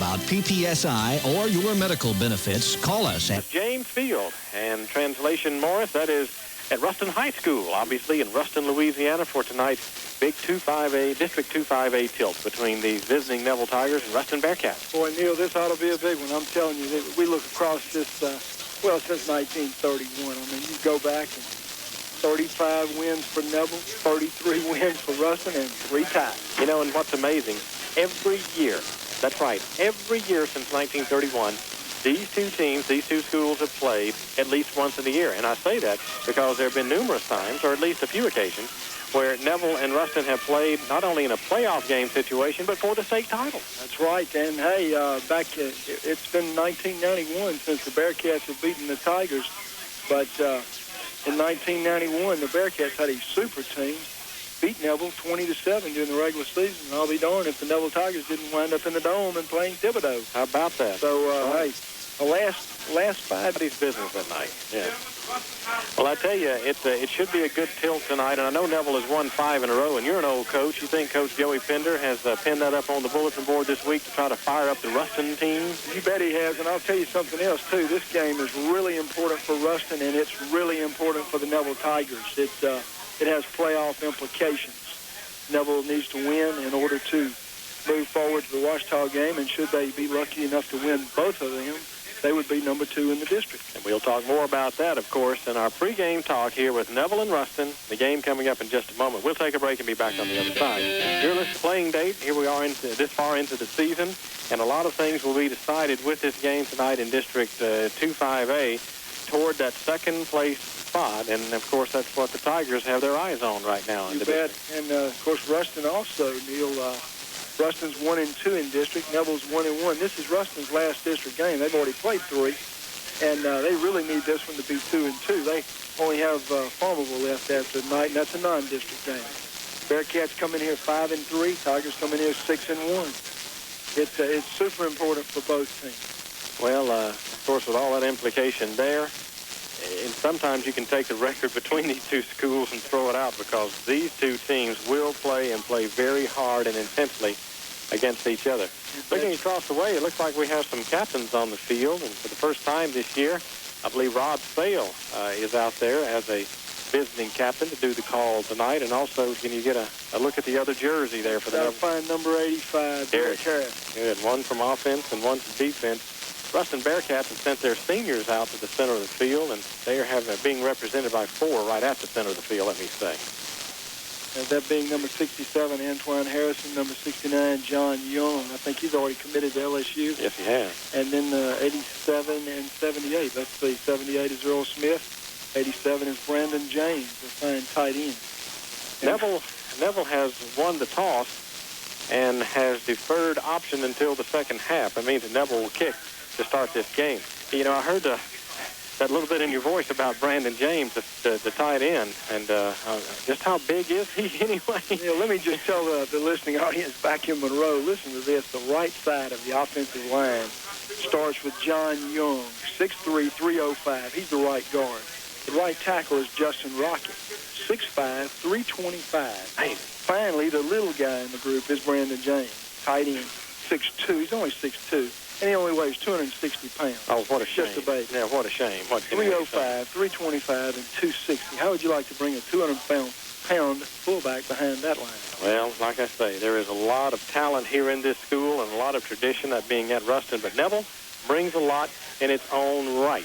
about PPSI or your medical benefits, call us at James Field. And translation, Morris, that is at Ruston High School, obviously in Ruston, Louisiana, for tonight's big 2-5A, District 2-5A tilt between these visiting Neville Tigers and Ruston Bearcats. Boy, Neil, this ought to be a big one. I'm telling you, we look across this, since 1931. I mean, you go back and 35 wins for Neville, 33 wins for Ruston, and 3 ties. You know, and what's amazing, every year, that's right, every year since 1931, these two teams, these two schools have played at least once in a year. And I say that because there have been numerous times, or at least a few occasions, where Neville and Ruston have played not only in a playoff game situation, but for the state title. That's right. And, hey, it's been 1991 since the Bearcats have beaten the Tigers. But in 1991, the Bearcats had a super team, beat Neville 20-7 during the regular season. And I'll be darned if the Neville Tigers didn't wind up in the Dome and playing Thibodeau. How about that? So, hey, the last 5 days business that night. Yeah. Well, I tell you, it should be a good tilt tonight. And I know Neville has won 5 in a row, and you're an old coach. You think Coach Joey Pender has pinned that up on the bulletin board this week to try to fire up the Ruston team? You bet he has. And I'll tell you something else, too. This game is really important for Ruston, and it's really important for the Neville Tigers. It has playoff implications. Neville needs to win in order to move forward to the Ouachita game, and should they be lucky enough to win both of them, they would be number 2 in the district. And we'll talk more about that, of course, in our pregame talk here with Neville and Ruston. The game coming up in just a moment. We'll take a break and be back on the other side. Your list of playing date, here we are this far into the season, and a lot of things will be decided with this game tonight in District 2-5A toward that second place spot. And, of course, that's what the Tigers have their eyes on right now. You bet. And, of course, Ruston also, Neil, Ruston's 1-2 in district. Neville's 1-1. This is Ruston's last district game. They've already played 3, and they really need this one to be 2-2. They only have Farmerville left after tonight, and that's a non-district game. Bearcats come in here 5-3. Tigers come in here 6-1. It's super important for both teams. Well, of course, with all that implication there, and sometimes you can take the record between these two schools and throw it out, because these two teams will play and play very hard and intensely against each other. Looking across the way, it looks like we have some captains on the field, and for the first time this year, I believe Rod Sale is out there as a visiting captain to do the call tonight. And also, can you get a look at the other jersey there for the number? Find number 85, Derek Harris. Good. One from offense and one from defense. Ruston Bearcats have sent their seniors out to the center of the field, and they are being represented by 4 right at the center of the field, let me say. That being number 67, Antoine Harrison, number 69, John Young. I think he's already committed to LSU. Yes, he has. And then 87 and 78. Let's see, 78 is Earl Smith. 87 is Brandon James, a fine tight end. Neville has won the toss and has deferred option until the second half. That means that Neville will kick to start this game. You know, I heard that little bit in your voice about Brandon James, the tight end, and just how big is he anyway? Let me just tell the listening audience back in Monroe, listen to this. The right side of the offensive line starts with John Young, 6'3", 305. He's the right guard. The right tackle is Justin Rocket, 6'5", 325. Hey, finally, the little guy in the group is Brandon James, tight end, 6'2". He's only 6'2". And he only weighs 260 pounds. Oh, what a shame. Just a baby. Yeah, what a shame. 305, 325, and 260. How would you like to bring a 200-pound fullback behind that line? Well, like I say, there is a lot of talent here in this school and a lot of tradition, that being at Ruston. But Neville brings a lot in its own right.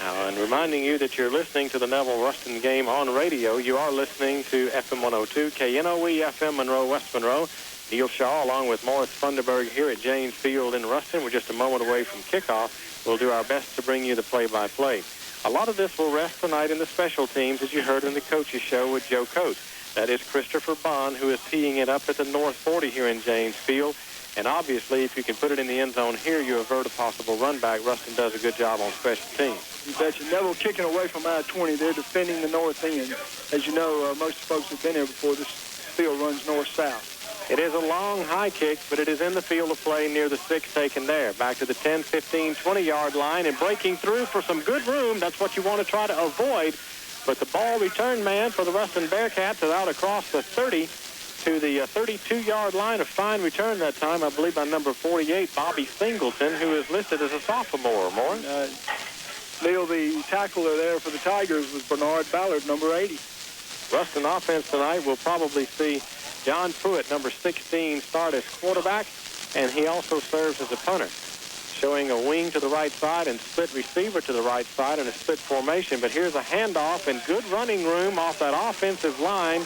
Now, and reminding you that you're listening to the Neville-Ruston game on radio, you are listening to FM 102, KNOE FM Monroe, West Monroe. Neil Shaw, along with Morris Funderburg here at James Field in Ruston. We're just a moment away from kickoff. We'll do our best to bring you the play-by-play. A lot of this will rest tonight in the special teams, as you heard in the coaches show with Joe Coates. That is Christopher Bond, who is teeing it up at the North 40 here in James Field. And obviously, if you can put it in the end zone here, you avert a possible run back. Ruston does a good job on special teams. You betcha. Neville kicking away from I-20. They're defending the north end. As you know, most folks have been here before. This field runs north-south. It is a long high kick, but it is in the field of play near the 6 taken there. Back to the 10, 15, 20-yard line and breaking through for some good room. That's what you want to try to avoid. But the ball return man for the Ruston Bearcats is out across the 30. to the 32-yard line. A fine return that time, I believe, by number 48, Bobby Singleton, who is listed as a sophomore. Neil, the tackler there for the Tigers was Bernard Ballard, number 80. Ruston offense tonight will probably see John Pruitt, number 16, start as quarterback, and he also serves as a punter, showing a wing to the right side and split receiver to the right side in a split formation. But here's a handoff and good running room off that offensive line.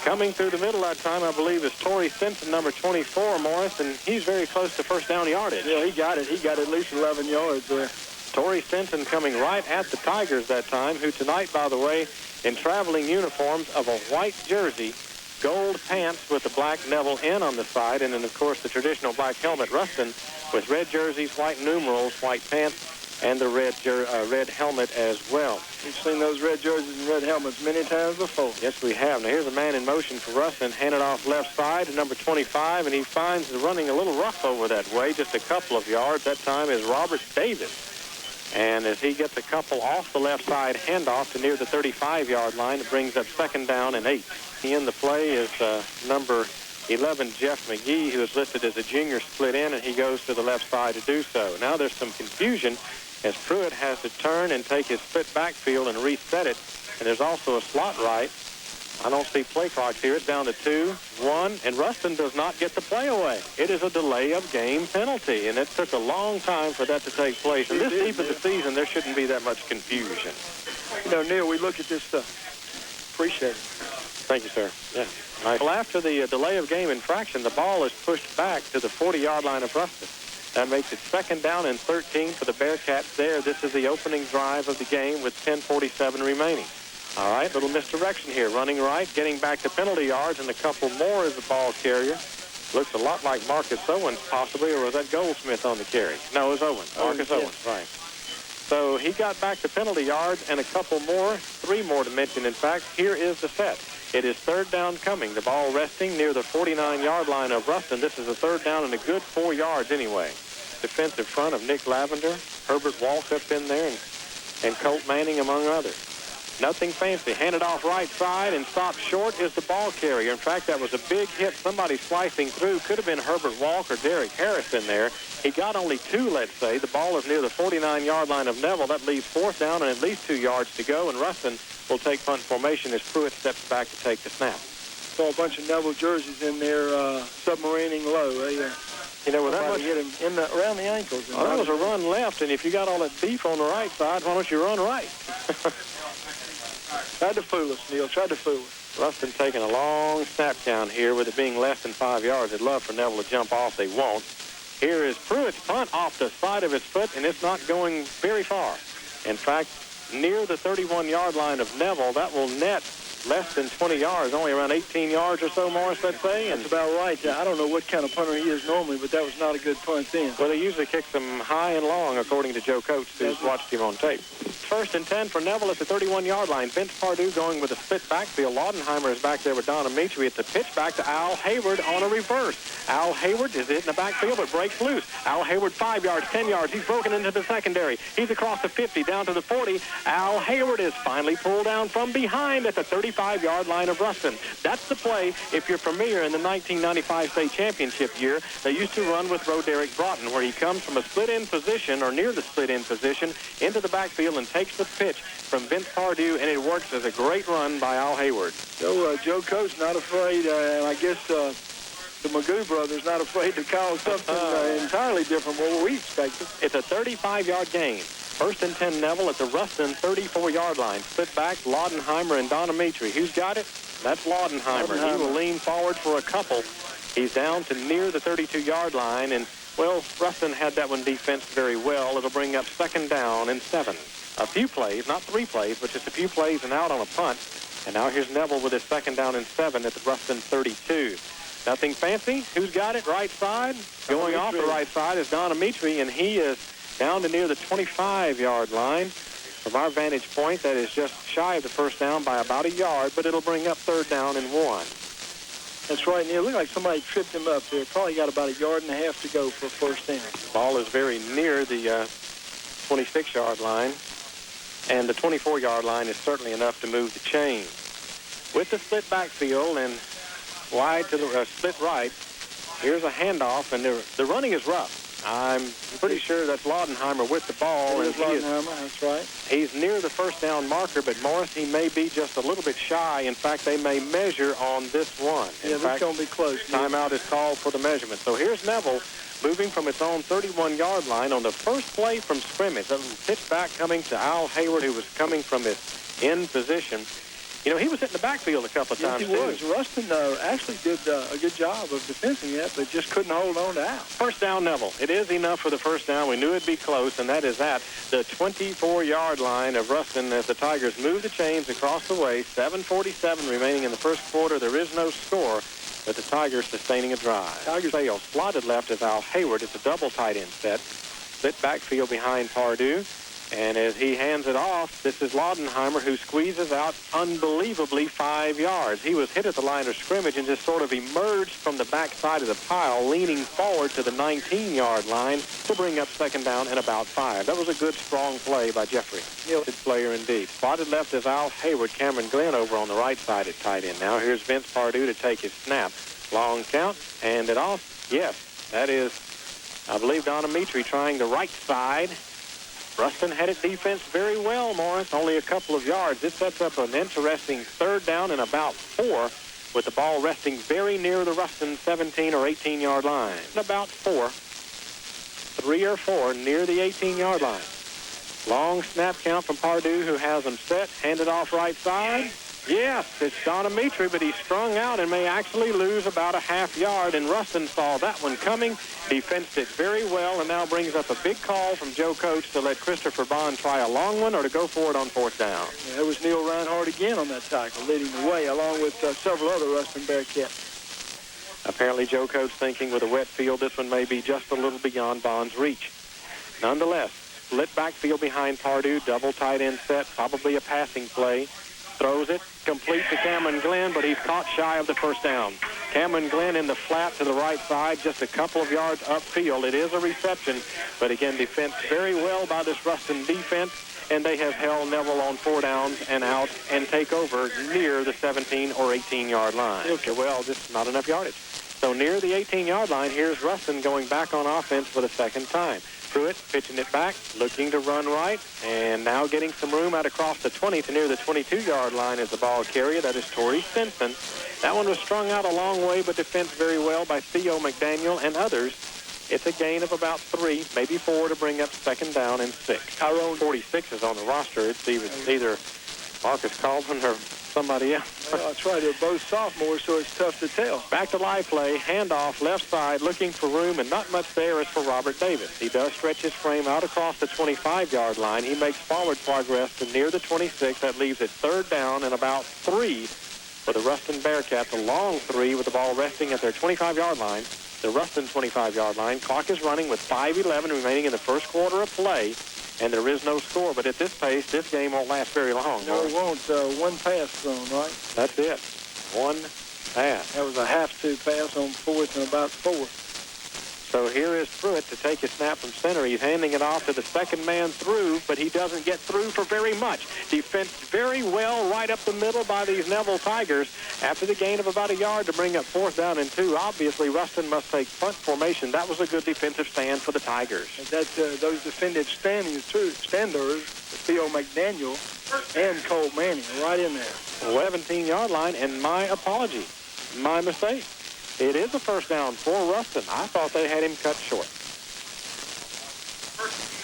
Coming through the middle that time, I believe, is Torrey Simpson, number 24, Morris, and he's very close to first down yardage. Yeah, he got it. He got at least 11 yards there. Torrey Simpson coming right at the Tigers that time, who tonight, by the way, in traveling uniforms of a white jersey, gold pants with the black Neville N on the side, and then, of course, the traditional black helmet, Ruston, with red jerseys, white numerals, white pants, and the red helmet as well. We've seen those red jerseys and red helmets many times before. Yes, we have. Now, here's a man in motion for Ruston, handed off left side to number 25, and he finds the running a little rough over that way, just a couple of yards. That time is Robert Davis. And as he gets a couple off the left side handoff to near the 35-yard line, it brings up second down and 8. In the play is number 11, Jeff McGee, who is listed as a junior split in, and he goes to the left side to do so. Now there's some confusion as Pruitt has to turn and take his split backfield and reset it. And there's also a slot right. I don't see play clocks here. It's down to 2, 1, and Ruston does not get the play away. It is a delay of game penalty, and it took a long time for that to take place. And this deep of the season, there shouldn't be that much confusion. You know, Neil, we look at this stuff. Appreciate it. Thank you, sir. Yeah. Nice. Well, after the delay of game infraction, the ball is pushed back to the 40-yard line of Ruston. That makes it second down and 13 for the Bearcats there. This is the opening drive of the game with 10:47 remaining. All right, little misdirection here. Running right, getting back to penalty yards, and a couple more as the ball carrier. Looks a lot like Marcus Owens, possibly, or was that Goldsmith on the carry? No, it was Owens. Marcus Owens, right. So he got back to penalty yards and a couple more, 3 more to mention, in fact. Here is the set. It is third down coming. The ball resting near the 49-yard line of Ruston. This is a third down and a good 4 yards anyway. Defensive front of Nick Lavender, Herbert Walkup in there, and Colt Manning, among others. Nothing fancy. Handed off right side and stopped short is the ball carrier. In fact, that was a big hit. Somebody slicing through. Could have been Herbert Walk or Derek Harris in there. He got only 2, let's say. The ball is near the 49-yard line of Neville. That leaves fourth down and at least 2 yards to go, and Ruston will take punt formation as Pruitt steps back to take the snap. Saw a bunch of Neville jerseys in there submarining low. You know, with that much hit him around the ankles. Oh, that was a run left, and if you got all that beef on the right side, why don't you run right? Tried to fool us, Neil. Tried to fool us. Ruston taking a long snap count here with it being less than 5 yards. They'd love for Neville to jump off. They won't. Here is Pruitt's punt off the side of his foot, and it's not going very far. In fact, near the 31-yard line of Neville, that will net less than 20 yards, only around 18 yards or so, Morris, let's say. And that's about right. I don't know what kind of punter he is normally, but that was not a good punt then. Well, he usually kicks them high and long, according to Joe Coates, who's watched him on tape. First and 10 for Neville at the 31-yard line. Vince Pardue going with a split backfield. Laudenheimer is back there with Don Amitri. It's a pitch back to Al Hayward on a reverse. Al Hayward is in the backfield, but breaks loose. Al Hayward 5 yards, 10 yards. He's broken into the secondary. He's across the 50, down to the 40. Al Hayward is finally pulled down from behind at the 35-yard line of Ruston. That's the play if you're familiar in the 1995 state championship year. They used to run with Roderick Broughton, where he comes from a split-end position or near the split-end position into the backfield and takes the pitch from Vince Pardue, and it works as a great run by Al Hayward. So Joe Coates not afraid, and I guess the Magoo brothers not afraid to call something entirely different from what we expected. It's a 35-yard gain. First and 10 Neville at the Ruston 34-yard line. Split back, Laudenheimer and Don Amitri. Who's got it? That's Laudenheimer. He will lean forward for a couple. He's down to near the 32-yard line, and, well, Ruston had that one defensed very well. It'll bring up second down and 7. A few plays, not 3 plays, but just a few plays and out on a punt. And now here's Neville with his second down and 7 at the Ruston 32. Nothing fancy. Who's got it? Right side. Going off the right side is Don Amitri, and he is down to near the 25-yard line. From our vantage point, that is just shy of the first down by about a yard, but it'll bring up third down and 1. That's right, Neil. It looked like somebody tripped him up there. Probably got about a yard and a half to go for a first down. Ball is very near the 26-yard line, and the 24-yard line is certainly enough to move the chain. With the split backfield and wide to the split right. Here's a handoff, and the running is rough. I'm pretty sure that's Laudenheimer with the ball. It is Laudenheimer, that's right. He's near the first down marker, but Morris, he may be just a little bit shy. In fact, they may measure on this one. Yeah, this is going to be close. Timeout is called for the measurement. So here's Neville moving from its own 31-yard line on the first play from scrimmage. A little pitch back coming to Al Hayward, who was coming from his end position. You know, he was hitting the backfield a couple of times, too. Yes, he was. Ruston actually did a good job of defending that, but just couldn't hold on to Al. First down, Neville. It is enough for the first down. We knew it'd be close, and that is at the 24-yard line of Ruston as the Tigers move the chains across the way. 7:47 remaining in the first quarter. There is no score, but the Tigers sustaining a drive. Tigers fail. Slotted left is Al Hayward. It's a double tight end set. Split backfield behind Pardue. And as he hands it off, this is Laudenheimer, who squeezes out unbelievably 5 yards. He was hit at the line of scrimmage and just sort of emerged from the backside of the pile, leaning forward to the 19-yard line to bring up second down and about 5. That was a good, strong play by Jeffrey. Good player indeed. Spotted left is Al Hayward. Cameron Glenn over on the right side at tight end. Now here's Vince Pardue to take his snap. Long count, and it off. Yes, that is, I believe, Donna Mitri trying the right side. Ruston had its defense very well, Morris, only a couple of yards. This sets up an interesting third down and about 4 with the ball resting very near the Ruston 17 or 18-yard line. About 3 or 4 near the 18-yard line. Long snap count from Pardue, who has them set. Handed off right side. Yes, it's Donna Mitri, but he's strung out and may actually lose about a half yard, and Ruston saw that one coming. He fenced it very well and now brings up a big call from Joe Coates to let Christopher Bond try a long one or to go for it on fourth down. Yeah, it was Neil Reinhardt again on that tackle, leading the way, along with several other Ruston Bearcats. Apparently Joe Coates thinking with a wet field, this one may be just a little beyond Bond's reach. Nonetheless, split backfield behind Pardue, double tight end set, probably a passing play. Throws it, complete to Cameron Glenn, but he's caught shy of the first down. Cameron Glenn in the flat to the right side, just a couple of yards upfield. It is a reception, but again, defense very well by this Ruston defense, and they have held Neville on 4 downs and out and take over near the 17 or 18-yard line. Okay, well, just not enough yardage. So near the 18-yard line, here's Ruston going back on offense for the second time. Pruitt pitching it back, looking to run right, and now getting some room out across the 20 to near the 22-yard line as the ball carrier. That is Torrey Simpson. That one was strung out a long way, but defensed very well by Theo McDaniel and others. It's a gain of about 3, maybe 4 to bring up second down and 6. Tyrone 46 is on the roster. It's either Marcus Colvin or somebody else. Well, that's right. They're both sophomores, so it's tough to tell. Back to live play, handoff, left side, looking for room, and not much there is for Robert Davis. He does stretch his frame out across the 25-yard line. He makes forward progress to near the 26. That leaves it third down and about 3 for the Ruston Bearcats. A long 3 with the ball resting at their 25-yard line. The Ruston 25-yard line. Clock is running with 5:11 remaining in the first quarter of play. And there is no score, but at this pace, this game won't last very long. No, it won't. One pass thrown, right? That's it. One pass. That was a have-to pass on fourth and about 4. So here is Pruitt to take his snap from center. He's handing it off to the second man through, but he doesn't get through for very much. Defensed very well right up the middle by these Neville Tigers. After the gain of about a yard to bring up fourth down and 2, obviously Ruston must take punt formation. That was a good defensive stand for the Tigers. And that's those defensive standers, Theo McDaniel and Cole Manning, right in there. 17-yard line, and my apology, my mistake. It is a first down for Ruston. I thought they had him cut short.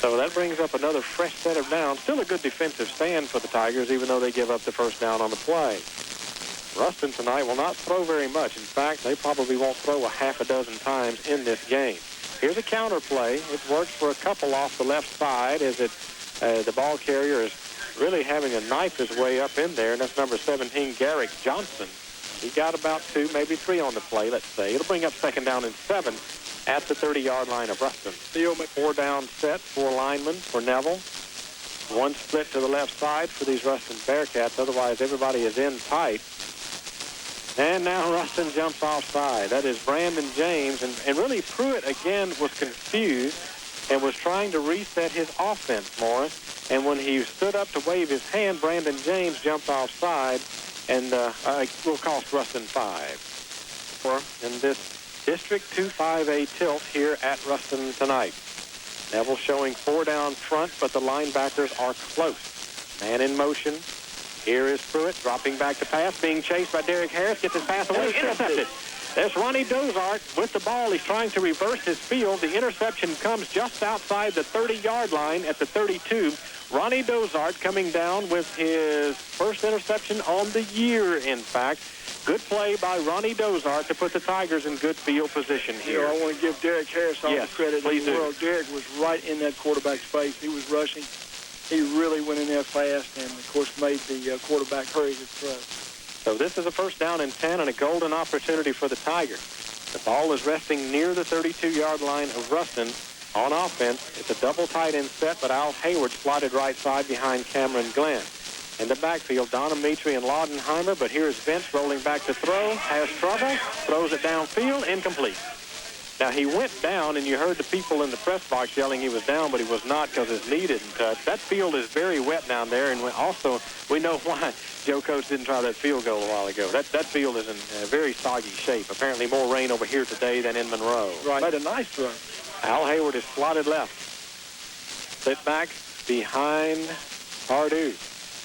So that brings up another fresh set of downs. Still a good defensive stand for the Tigers, even though they give up the first down on the play. Ruston tonight will not throw very much. In fact, they probably won't throw a half a dozen times in this game. Here's a counter play. It works for a couple off the left side as the ball carrier is really having to knife his way up in there, and that's number 17, Garrick Johnson. He got about 2, maybe 3 on the play, let's say. It'll bring up second down and 7 at the 30-yard line of Ruston. 4 down set, 4 linemen for Neville. 1 split to the left side for these Ruston Bearcats. Otherwise, everybody is in tight. And now Ruston jumps offside. That is Brandon James. And really, Pruitt, again, was confused and was trying to reset his offense, Morris. And when he stood up to wave his hand, Brandon James jumped offside. And will cost Ruston 5. in this District 2-5A tilt here at Ruston tonight. Neville showing 4 down front, but the linebackers are close. Man in motion. Here is Pruitt dropping back to pass, being chased by Derek Harris. Gets his pass away, intercepted. There's Ronnie Dozart with the ball. He's trying to reverse his field. The interception comes just outside the 30-yard line at the 32. Ronnie Dozart coming down with his first interception on the year, in fact. Good play by Ronnie Dozart to put the Tigers in good field position here. You know, I want to give Derek Harris all the credit in the world. Derek was right in that quarterback's face. He was rushing. He really went in there fast and, of course, made the quarterback hurry his throw. So this is a first down and 10 and a golden opportunity for the Tigers. The ball is resting near the 32-yard line of Ruston. On offense, it's a double tight end set, but Al Hayward slotted right side behind Cameron Glenn. In the backfield, Donamitri and Laudenheimer, but here's Vince rolling back to throw, has trouble, throws it downfield, incomplete. Now, he went down, and you heard the people in the press box yelling he was down, but he was not because his knee didn't touch. That field is very wet down there, and also we know why Joe Coates didn't try that field goal a while ago. That field is in a very soggy shape. Apparently more rain over here today than in Monroe. Right. Made a nice throw. Al Hayward is slotted left. Sit back behind Pardue.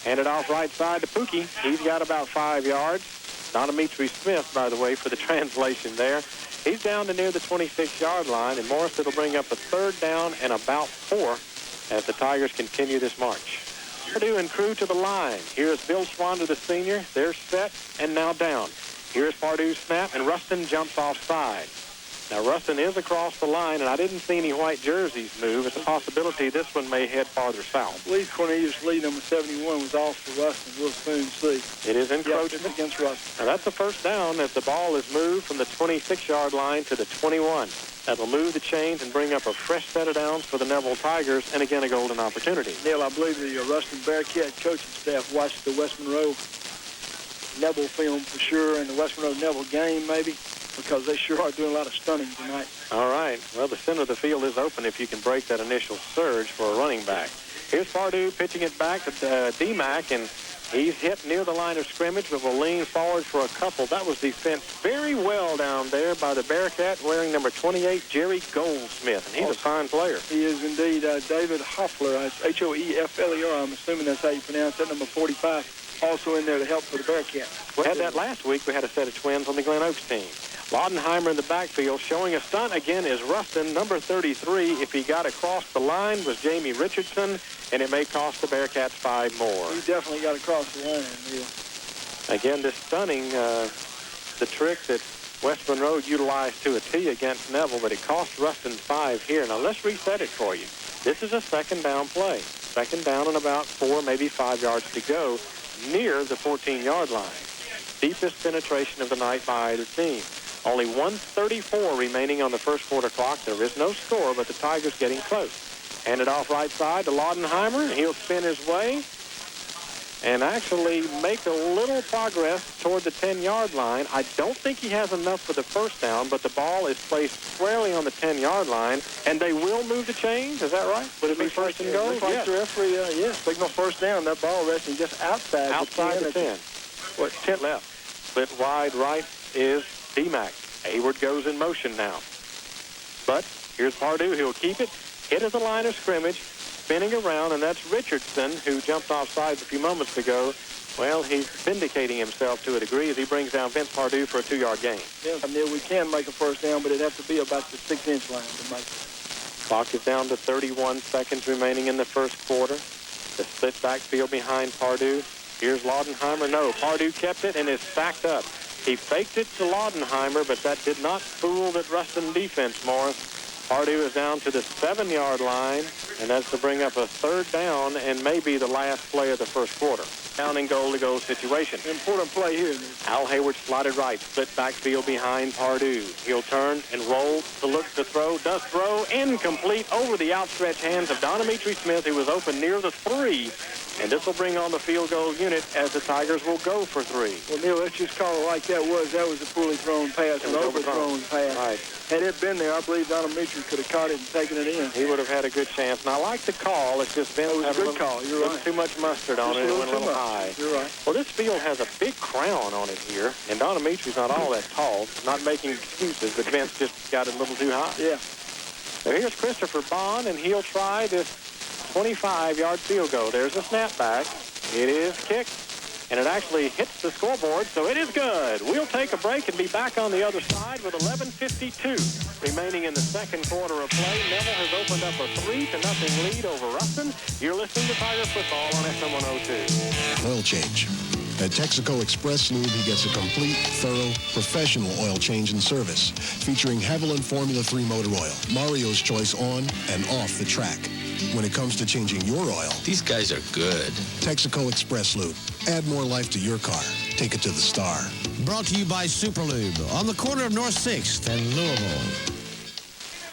Handed off right side to Pookie. He's got about 5 yards. Donamitri Smith, by the way, for the translation there. He's down to near the 26-yard line, and Morris will bring up a third down and about 4 as the Tigers continue this march. Purdue and crew to the line. Here's Bill Schwander, the senior. They're set and now down. Here's Pardue's snap, and Ruston jumps offside. Now, Ruston is across the line, and I didn't see any white jerseys move. It's a possibility this one may head farther south. I believe Cornelius Lee, number 71, was off for Ruston. We'll soon see. It is encroachment against Ruston. Now, that's the first down as the ball is moved from the 26-yard line to the 21. That'll move the chains and bring up a fresh set of downs for the Neville Tigers, and again, a golden opportunity. Neil, I believe the Ruston Bearcat coaching staff watched the West Monroe Neville film for sure, and the West Monroe Neville game maybe, because they sure are doing a lot of stunning tonight. All right. Well, the center of the field is open if you can break that initial surge for a running back. Here's Pardue pitching it back to D-Mac, and he's hit near the line of scrimmage, but will lean forward for a couple. That was defensed very well down there by the Bearcat wearing number 28, Jerry Goldsmith, and he's a fine player. He is indeed. David Hoeffler, Hoefler, I'm assuming that's how you pronounce that, number 45, also in there to help for the Bearcat. We had that last week. We had a set of twins on the Glen Oaks team. Laudenheimer in the backfield showing a stunt again is Ruston, number 33. If he got across the line was Jamie Richardson, and it may cost the Bearcats 5 more. He definitely got across the line, yeah. Again, this stunning, the trick that West Monroe utilized to a T against Neville, but it cost Ruston 5 here. Now, let's reset it for you. This is a second down play. Second down and about 4, maybe 5 yards to go near the 14-yard line. Deepest penetration of the night by either team. Only 1:34 remaining on the first quarter clock. There is no score, but the Tigers getting close. Hand it off right side to Laudenheimer. He'll spin his way and actually make a little progress toward the 10-yard line. I don't think he has enough for the first down, but the ball is placed squarely on the 10-yard line, and they will move the chains. Is that right? Would it be first and goal? Yes. The referee, yes, signal first down. That ball resting just outside the 10. What, 10 left. Split wide right is D-Mac. Hayward goes in motion now. But here's Pardue. He'll keep it. Hit at the line of scrimmage. Spinning around, and that's Richardson, who jumped off sides a few moments ago. Well, he's vindicating himself to a degree as he brings down Vince Pardue for a 2-yard gain. Yes, we can make a first down, but it'd have to be about the 6-inch line to make it. Clock is down to 31 seconds remaining in the first quarter. The split backfield behind Pardue. Here's Laudenheimer. No, Pardue kept it and is stacked up. He faked it to Laudenheimer, but that did not fool that Ruston defense, Morris. Pardue is down to the 7-yard line, and that's to bring up a third down and maybe the last play of the first quarter. Down and goal-to-goal situation. Important play here. Al Hayward slotted right, split backfield behind Pardue. He'll turn and roll to look to throw. Does throw, incomplete over the outstretched hands of Donamitri Smith, who was open near the 3. And this will bring on the field goal unit as the Tigers will go for 3. Well, Neil, let's just call it like that was. That was a poorly thrown pass, an overthrown pass. Right. Had it been there, I believe Donamitri could have caught it and taken it in. He would have had a good chance. And I like the call. It's just been a good call. You're right. Too much mustard on it. It went a little high. high. You're right. Well, this field has a big crown on it here, and Don Dimitri's not all that tall. Not making excuses, but Vince just got it a little too high. Yeah. So here's Christopher Bond, and he'll try this 25-yard field goal. There's a snapback. It is kicked, and it actually hits the scoreboard, so it is good. We'll take a break and be back on the other side with 11:52 remaining in the second quarter of play. Neville has opened up a 3-0 lead over Ruston. You're listening to Tiger Football on FM 102. Oil change. At Texaco Express Lube, he gets a complete, thorough, professional oil change and service, featuring Haviland Formula 3 motor oil, Mario's choice on and off the track. When it comes to changing your oil, these guys are good. Texaco Express Lube. Add more life to your car. Take it to the star. Brought to you by Superlube on the corner of North 6th and Louisville.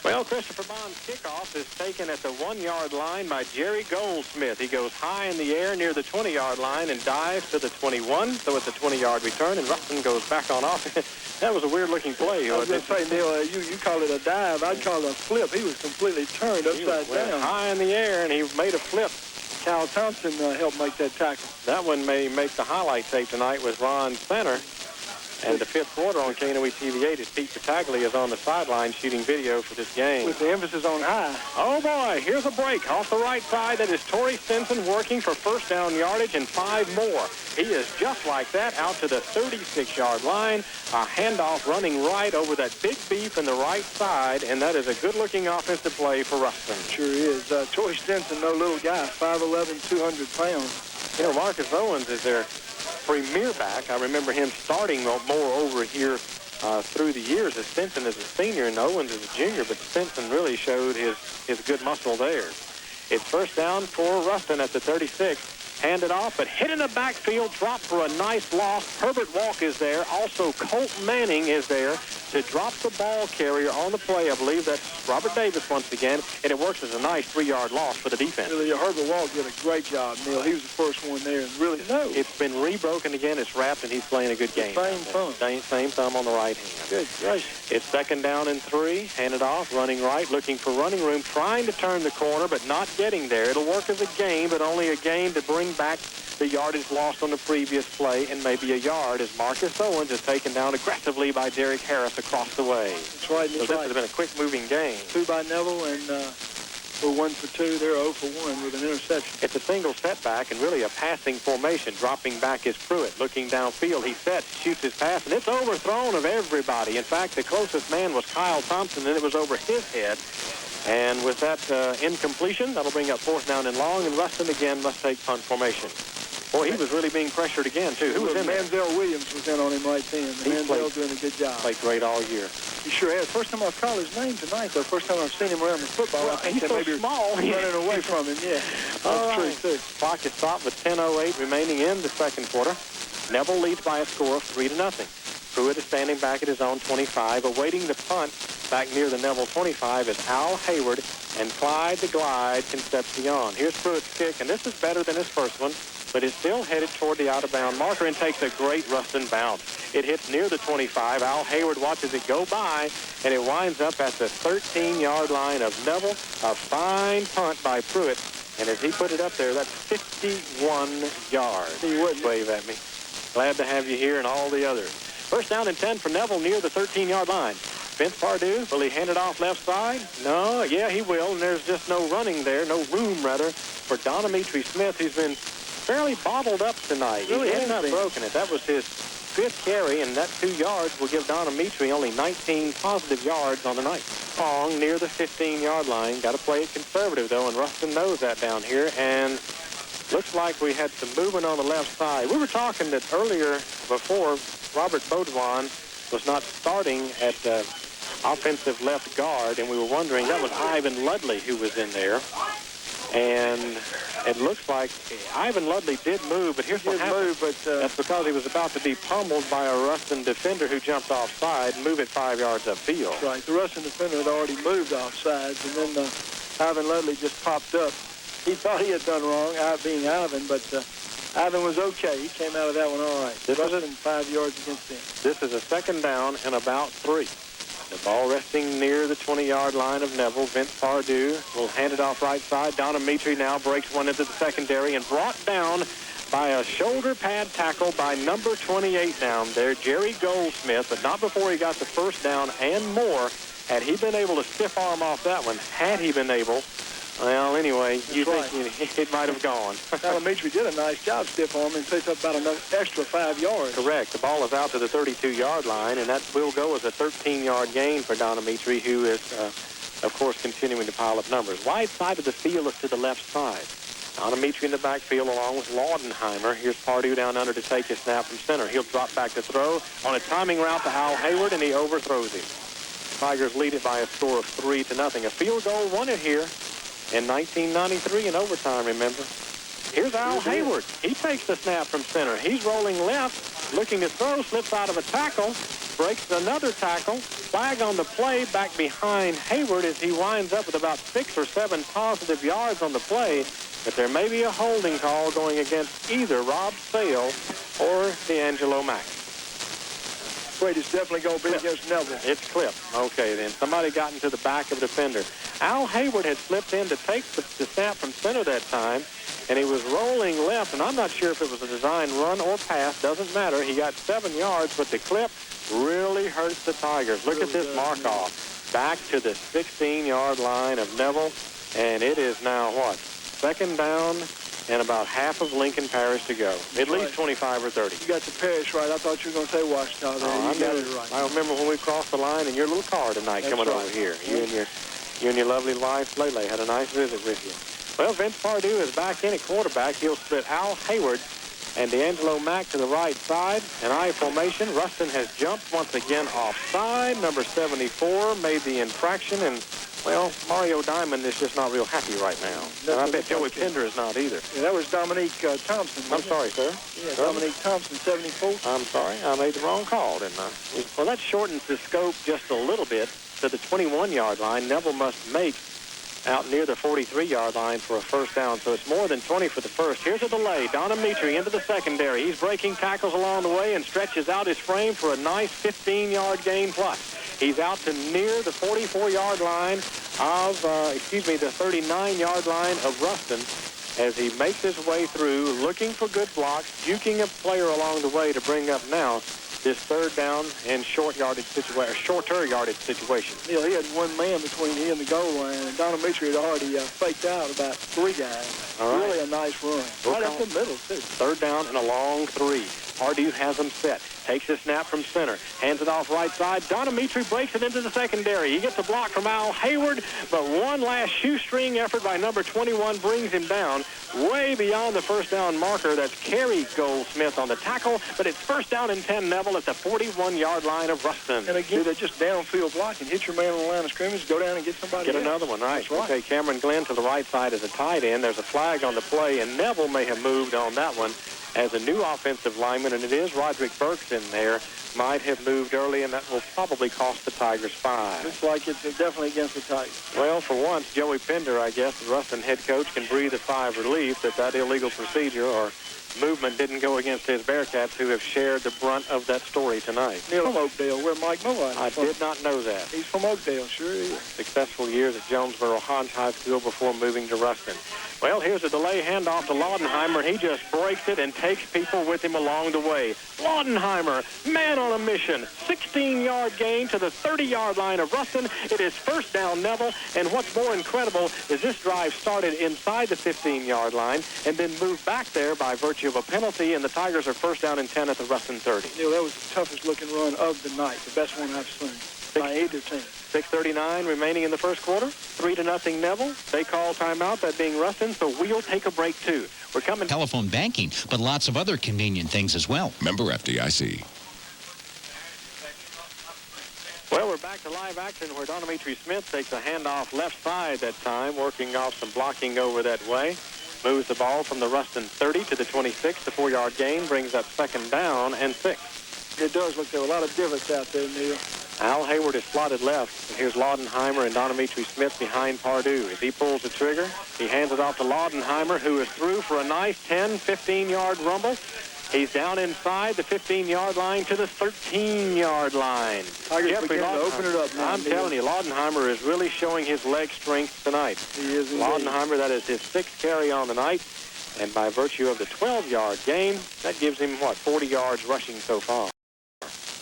Well, Christopher Bond's kickoff is taken at the 1-yard line by Jerry Goldsmith. He goes high in the air near the 20-yard line and dives to the 21, so it's a 20-yard return, and Ruston goes back on offense. That was a weird-looking play. I was going to say, Neil, you call it a dive. I'd call it a flip. He was completely turned upside down. High in the air, and he made a flip. Cal Thompson helped make that tackle. That one may make the highlight tape tonight with Ron Center. And the fifth quarter on KNOE TV8 is Pete Pataglia is on the sideline shooting video for this game. With the emphasis on high. Oh, boy, here's a break off the right side. That is Torrey Stinson working for first down yardage and 5 more. He is just like that out to the 36-yard line. A handoff running right over that big beef in the right side, and that is a good-looking offensive play for Ruston. Sure is. Torrey Stinson, no little guy, 5'11", 200 pounds. You know, Marcus Owens is their premier back. I remember him starting more over here through the years as Stinson is a senior and Owens is a junior, but Stinson really showed his good muscle there. It's first down for Ruston at the 36. Handed off, but hit in the backfield, dropped for a nice loss. Herbert Walk is there. Also, Colt Manning is there to drop the ball carrier on the play. I believe that's Robert Davis once again, and it works as a nice 3-yard loss for the defense. Really, Herbert Walk did a great job, Neil. He was the first one there. And really, no. It's been rebroken again. It's wrapped, and he's playing a good game. Same thumb. Same thumb on the right hand. Good gracious. It's second down and 3. Handed off, running right, looking for running room, trying to turn the corner, but not getting there. It'll work as a gain, but only a gain to bring back the yardage lost on the previous play and maybe a yard as Marcus Owens is taken down aggressively by Derek Harris across the way. That's right. So this has been a quick-moving game. 2 by Neville, and we're 1 for 2. They're 0 for 1 with an interception. It's a single setback and really a passing formation. Dropping back is Pruitt. Looking downfield, he sets, shoots his pass, and it's overthrown of everybody. In fact, the closest man was Kyle Thompson, and it was over his head. And with that incompletion, that'll bring up fourth down and long, and Ruston again must take punt formation. Boy, he was really being pressured again, too. Who was in there? Manziel Williams was in on him right then. Manziel doing a good job. Played great all year. He sure has. First time I've called his name tonight, though. First time I've seen him around the football. Well, I think he's so maybe small. Running away from him, yeah. All right. True, too. Clock is stopped with 10:08 remaining in the second quarter. Neville leads by a score of 3-0. Pruitt is standing back at his own 25. Awaiting the punt back near the Neville 25 is Al Hayward and Clyde the Glide Concepcion. Here's Pruitt's kick, and this is better than his first one, but is still headed toward the out-of-bound marker and takes a great Ruston bounce. It hits near the 25. Al Hayward watches it go by, and it winds up at the 13-yard line of Neville. A fine punt by Pruitt, and as he put it up there, that's 51 yards. He wouldn't wave at me. Glad to have you here and all the others. First down and 10 for Neville near the 13-yard line. Vince Pardue, will he hand it off left side? No, yeah, he will, and there's just no running there, no room, rather, for Don Dimitri Smith, who's been fairly bottled up tonight. Really he has not been. broken it. That was his 5th carry, and that 2 yards will give Don Dimitri only 19 positive yards on the night. Long near the 15-yard line. Got to play it conservative, though, and Ruston knows that down here, and looks like we had some movement on the left side. We were talking that earlier before Robert Baudouin was not starting at offensive left guard, and we were wondering, that was Ivan Ludley who was in there. And it looks like Ivan Ludley did move, but here's what happened. That's because he was about to be pummeled by a Ruston defender who jumped offside and moved it 5 yards upfield. That's right. The Ruston defender had already moved offsides, and then Ivan Ludley just popped up. He thought he had done wrong, being Ivan, but Ivan was okay. He came out of that one all right. Ruston 5 yards against him. This is a second down and about 3. The ball resting near the 20-yard line of Neville. Vince Pardue will hand it off right side. Don Dimitri now breaks one into the secondary and brought down by a shoulder pad tackle by number 28 down there, Jerry Goldsmith, but not before he got the first down and more. Had he been able to stiff arm off that one, had he been able, well, anyway, you think it might have gone. Elementary did a nice job stiff arm and picked up about another extra 5 yards. Correct. The ball is out to the 32-yard line, and that will go as a 13-yard gain for Donometri, who is, of course, continuing to pile up numbers. Wide side of the field is to the left side. Donometri in the backfield along with Laudenheimer. Here's Pardue down under to take his snap from center. He'll drop back to throw on a timing route to Al Hayward, and he overthrows him. Tigers lead it by a score of 3-0. A field goal won it here in 1993 in overtime, remember. Here's Al Hayward. He takes the snap from center. He's rolling left, looking to throw, slips out of a tackle, breaks another tackle. Flag on the play back behind Hayward as he winds up with about 6 or 7 positive yards on the play. But there may be a holding call going against either Rob Sale or D'Angelo Mack. Wait, it's definitely going to be against Neville. It's clipped. Okay, then. Somebody got into the back of the defender. Al Hayward had slipped in to take the snap from center that time, and he was rolling left, and I'm not sure if it was a design run or pass. Doesn't matter. He got 7 yards, but the clip really hurts the Tigers. Look at this mark-off. Back to the 16-yard line of Neville, and it is now what? Second down and about half of Lincoln Parish to go. At least 25 or 30. You got the Parish right. I thought you were going to say Washington. You got it right. I remember when we crossed the line in your little car tonight. That's coming over here. You and your lovely wife, Lele, had a nice visit with you. Well, Vince Pardue is back in at quarterback. He'll split Al Hayward and D'Angelo Mack to the right side. An I formation. Ruston has jumped once again offside. Number 74 made the infraction, and well, Mario Diamond is just not real happy right now. And I bet Joey Pender is not either. Yeah, that was Dominique Thompson. I'm sorry, sir. Yeah, Dominique Thompson, 74. I'm sorry. I made the wrong call, didn't I? Well, that shortens the scope just a little bit to the 21-yard line. Neville must make out near the 43-yard line for a first down, so it's more than 20 for the first. Here's a delay. Donometri into the secondary. He's breaking tackles along the way and stretches out his frame for a nice 15-yard gain plus. He's out to near the 44-yard line of, the 39-yard line of Ruston as he makes his way through, looking for good blocks, juking a player along the way to bring up now this third down and shorter yardage situation. Neil, he had one man between he and the goal line, and Donometri had already faked out about 3 guys. All right. Really a nice run. Right up the middle, too. Third down and a long 3. Pardue has them set. Takes the snap from center. Hands it off right side. Donometri breaks it into the secondary. He gets a block from Al Hayward, but one last shoestring effort by number 21 brings him down way beyond the first down marker. That's Kerry Goldsmith on the tackle, but it's first down and 10, Neville, at the 41-yard line of Ruston. And again, they're just downfield blocking. Hit your man on the line of scrimmage, go down and get somebody Get else. Another one, right. That's right. Okay, Cameron Glenn to the right side as a tight end. There's a flag on the play, and Neville may have moved on that one as a new offensive lineman, and it is Roderick Burks in there. Might have moved early, and that will probably cost the Tigers 5. Looks like it's definitely against the Tigers. Well, for once, Joey Pender, I guess, the Ruston head coach, can breathe a sigh of relief that illegal procedure or movement didn't go against his Bearcats, who have shared the brunt of that story tonight. Neil from Oakdale, where Mike Mowat is I from. did not know that. He's from Oakdale, sure he is. Successful years at Jonesboro Hodge High School before moving to Ruston. Well, here's a delay handoff to Laudenheimer. He just breaks it and takes people with him along the way. Laudenheimer, man on a mission. 16-yard gain to the 30-yard line of Ruston. It is first down, Neville. And what's more incredible is this drive started inside the 15-yard line and then moved back there by virtue of a penalty, and the Tigers are first down and 10 at the Ruston 30. Neil, that was the toughest-looking run of the night, the best one I've seen by either team. 6:39 remaining in the first quarter. 3-0 Neville. They call timeout, that being Ruston, so we'll take a break, too. We're coming. Telephone banking, but lots of other convenient things as well. Member FDIC. Well, we're back to live action where Donometri Smith takes a handoff left side that time, working off some blocking over that way. Moves the ball from the Ruston 30 to the 26. The 4-yard gain brings up second down and 6. It does look there are a lot of divots out there, Neil. Al Hayward is slotted left. And here's Laudenheimer and Donometri Smith behind Pardue. As he pulls the trigger, he hands it off to Laudenheimer, who is through for a nice 10, 15-yard rumble. He's down inside the 15-yard line to the 13-yard line. Tigers begin to open it up now. I'm telling you, Laudenheimer is really showing his leg strength tonight. He is indeed. Laudenheimer, that is his 6th carry on the night. And by virtue of the 12-yard gain, that gives him, 40 yards rushing so far.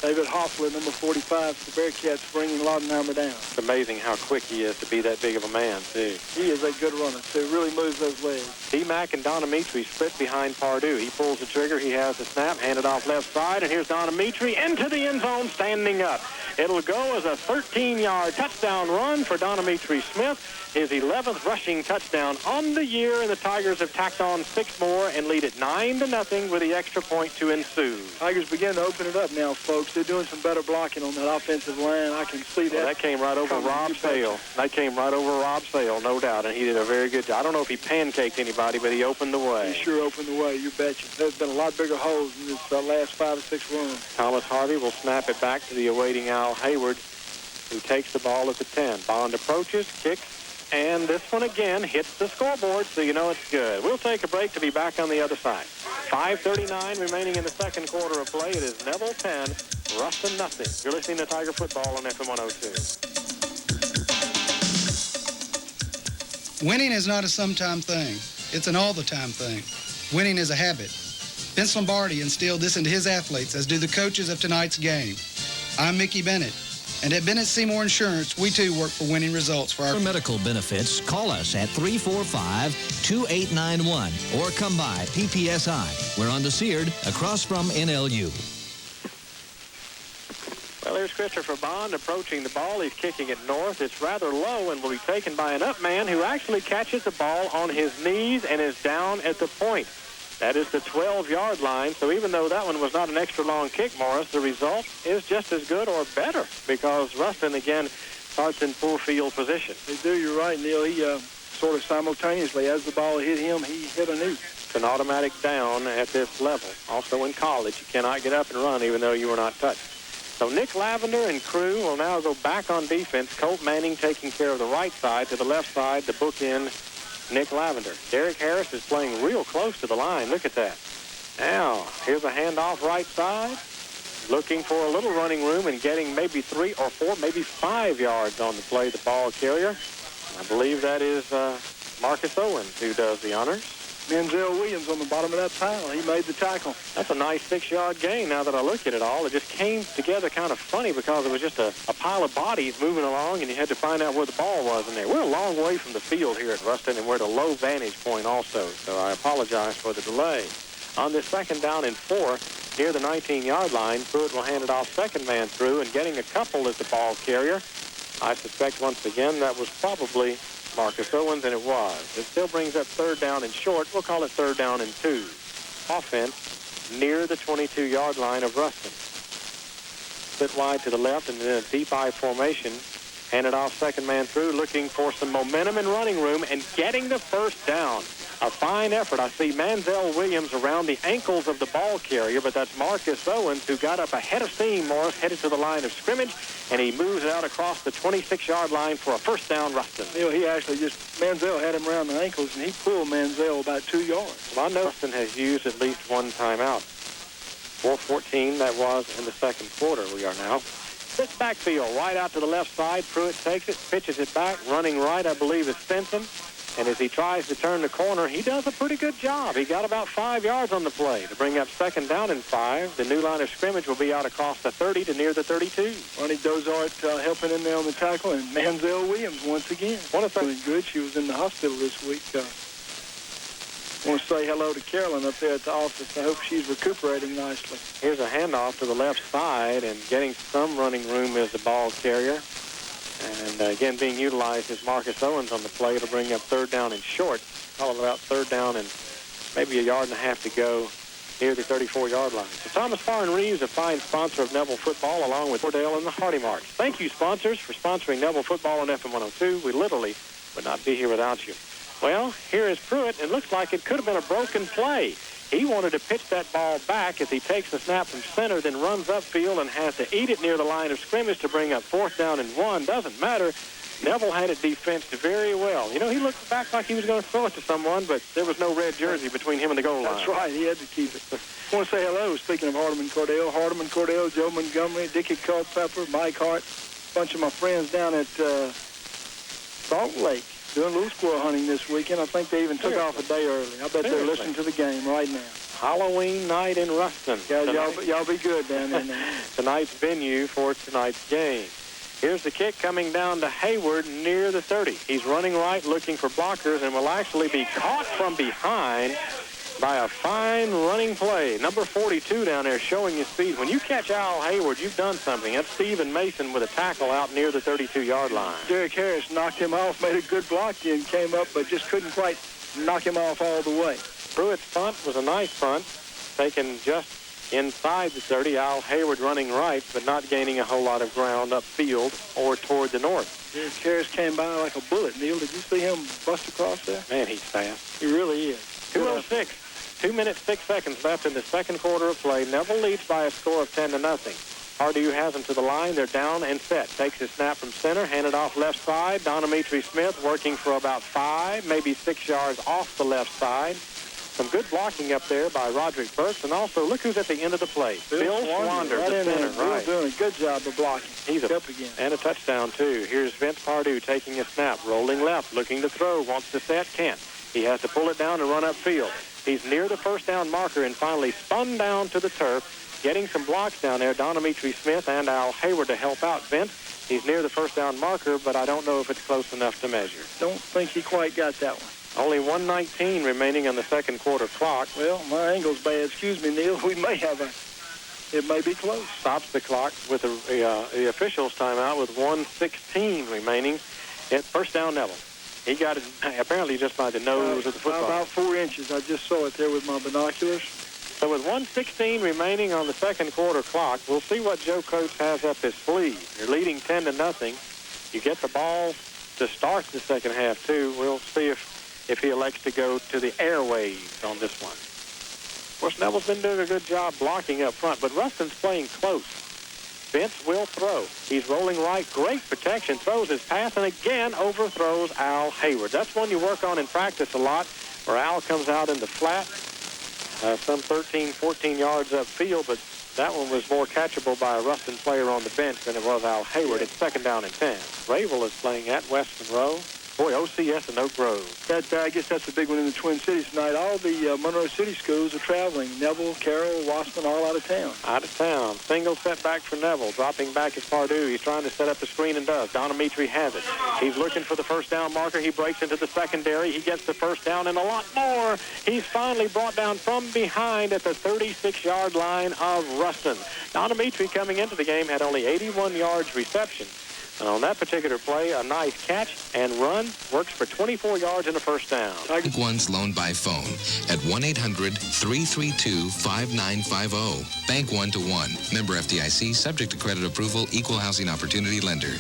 David Hoffler, number 45 for the Bearcats, bringing Laudenheimer down. It's amazing how quick he is to be that big of a man, too. He is a good runner, too. Really moves those legs. T-Mac and Donamitri split behind Pardue. He pulls the trigger. He has the snap, handed off left side, and here's Donamitri into the end zone, standing up. It'll go as a 13-yard touchdown run for Donamitri Smith, his 11th rushing touchdown on the year, and the Tigers have tacked on 6 more and lead it 9-0 with the extra point to ensue. Tigers begin to open it up now, folks. They're doing some better blocking on that offensive line. I can see that. Well, that came right over Rob Sale. That came right over Rob Sale, no doubt, and he did a very good job. I don't know if he pancaked anybody, but he opened the way. He sure opened the way, you betcha. There's been a lot bigger holes in this last 5 or 6 runs. Thomas Harvey will snap it back to the awaiting Al Hayward, who takes the ball at the 10. Bond approaches, kicks, and this one again hits the scoreboard, so you know it's good. We'll take a break to be back on the other side. 5:39 remaining in the second quarter of play. It is Neville 10, Ruston nothing. You're listening to Tiger Football on FM 102. Winning is not a sometime thing. It's an all-the-time thing. Winning is a habit. Vince Lombardi instilled this into his athletes, as do the coaches of tonight's game. I'm Mickey Bennett. And at Bennett Seymour Insurance, we too work for winning results for our medical benefits. Call us at 345-2891 or come by PPSI. We're on the Seard, across from NLU. Well, here's Christopher Bond approaching the ball. He's kicking it north. It's rather low and will be taken by an up man who actually catches the ball on his knees and is down at the point. That is the 12-yard line, so even though that one was not an extra long kick, Morris, the result is just as good or better because Ruston, again, starts in full field position. They do, you're right, Neil. He sort of simultaneously, as the ball hit him, he hit a knee. It's an automatic down at this level. Also in college, you cannot get up and run even though you were not touched. So Nick Lavender and crew will now go back on defense. Colt Manning taking care of the right side. To the left side, the bookend, Nick Lavender. Derek Harris is playing real close to the line. Look at that. Now, here's a handoff right side. Looking for a little running room and getting maybe 3 or 4, maybe 5 yards on the play, the ball carrier. I believe that is Marcus Owens who does the honors. Manziel Williams on the bottom of that pile. He made the tackle. That's a nice 6-yard gain now that I look at it all. It just came together kind of funny because it was just a pile of bodies moving along, and you had to find out where the ball was in there. We're a long way from the field here at Ruston, and we're at a low vantage point also, so I apologize for the delay. On this 2nd down and 4, near the 19-yard line, Pruitt will hand it off second man through, and getting a couple as the ball carrier. I suspect once again that was probably Marcus Owens, and it was. It still brings up 3rd down and short. We'll call it 3rd down and 2. Offense near the 22-yard line of Ruston. Split wide to the left and then a deep I formation. Handed off second man through, looking for some momentum and running room and getting the 1st down. A fine effort. I see Manziel Williams around the ankles of the ball carrier, but that's Marcus Owens who got up ahead of steam. Morris headed to the line of scrimmage, and he moves it out across the 26-yard line for a 1st down, Ruston. You know, he actually Manziel had him around the ankles, and he pulled Manziel about 2 yards. Well, I know Ruston has used at least one timeout. 4:14, that was in the 2nd quarter we are now. This backfield, right out to the left side. Pruitt takes it, pitches it back, running right, I believe it's Stinson. And as he tries to turn the corner, he does a pretty good job. He got about 5 yards on the play to bring up 2nd down and 5. The new line of scrimmage will be out across the 30 to near the 32. Ronnie Dozart helping in there on the tackle, and Manziel Williams once again. Doing good. She was in the hospital this week. I want to say hello to Carolyn up there at the office. I hope she's recuperating nicely. Here's a handoff to the left side, and getting some running room is the ball carrier. And again, being utilized is Marcus Owens on the play to bring up 3rd down and short. Call it about 3rd down and maybe a yard and a half to go near the 34-yard line. So Thomas Farr & Reeves, a fine sponsor of Neville football, along with Cordell and the Hardy March. Thank you, sponsors, for sponsoring Neville football on FM 102. We literally would not be here without you. Well, here is Pruitt. It looks like it could have been a broken play. He wanted to pitch that ball back as he takes the snap from center, then runs upfield and has to eat it near the line of scrimmage to bring up 4th down and 1. Doesn't matter. Neville had it defensed very well. You know, he looked back like he was going to throw it to someone, but there was no red jersey between him and the goal line. That's right. He had to keep it. I want to say hello, speaking of Hardeman Cordell, Joe Montgomery, Dickie Culpepper, Mike Hart, a bunch of my friends down at Salt Lake. doing a little squirrel hunting this weekend. I think they even took off a day early. I bet they're listening to the game right now. Halloween night in Ruston. Yeah, y'all be good down there now. Tonight's venue for tonight's game. Here's the kick coming down to Hayward near the 30. He's running right, looking for blockers, and will actually be caught from behind by a fine running play. Number 42 down there showing his speed. When you catch Al Hayward, you've done something. That's Stephen Mason with a tackle out near the 32-yard line. Derek Harris knocked him off, made a good block, and came up, but just couldn't quite knock him off all the way. Pruitt's punt was a nice punt, taken just inside the 30. Al Hayward running right, but not gaining a whole lot of ground upfield or toward the north. Derek Harris came by like a bullet. Neil, did you see him bust across there? Man, he's fast. He really is. 2:06. 2 minutes, 6 seconds left in the second quarter of play. Neville leads by a score of 10-0. Pardue has them to the line. They're down and set. Takes a snap from center, handed off left side. Donometri Smith working for about 5, maybe 6 yards off the left side. Some good blocking up there by Roderick Burks. And also, look who's at the end of the play. Bill Swander, right the center. Bill's doing a good job of blocking. He's up again. And a touchdown, too. Here's Vince Pardue taking a snap, rolling left, looking to throw, wants to set, can't. He has to pull it down and run upfield. He's near the first down marker and finally spun down to the turf, getting some blocks down there. Donometri Smith and Al Hayward to help out Vince. He's near the first down marker, but I don't know if it's close enough to measure. Don't think he quite got that one. Only 1:19 remaining on the second quarter clock. Well, my angle's bad. Excuse me, Neil. We may have it may be close. Stops the clock with the officials' timeout with 1:16 remaining. First down, Neville. He got it apparently just by the nose of the football. About 4 inches. I just saw it there with my binoculars. So with 1:16 remaining on the second quarter clock, we'll see what Joe Coates has up his sleeve. You're leading 10-0. You get the ball to start the second half, too. We'll see if he elects to go to the airwaves on this one. Of course, Neville's been doing a good job blocking up front, but Ruston's playing close. Vince will throw. He's rolling right. Great protection. Throws his pass and again overthrows Al Hayward. That's one you work on in practice a lot, where Al comes out in the flat, some 13, 14 yards upfield, but that one was more catchable by a Ruston player on the bench than it was Al Hayward. It's second down and 10. Ravel is playing at West Monroe. Boy, OCS and Oak Grove. I guess that's the big one in the Twin Cities tonight. All the Monroe City schools are traveling. Neville, Carroll, Wasserman, all out of town. Out of town. Single setback for Neville. Dropping back is Pardue. He's trying to set up the screen and does. Donometri has it. He's looking for the first down marker. He breaks into the secondary. He gets the first down and a lot more. He's finally brought down from behind at the 36-yard line of Ruston. Donometri coming into the game had only 81 yards reception. And on that particular play, a nice catch and run works for 24 yards and a first down. Bank One's loan by phone at 1-800-332-5950. Bank 1 to 1. Member FDIC, subject to credit approval, equal housing opportunity lender.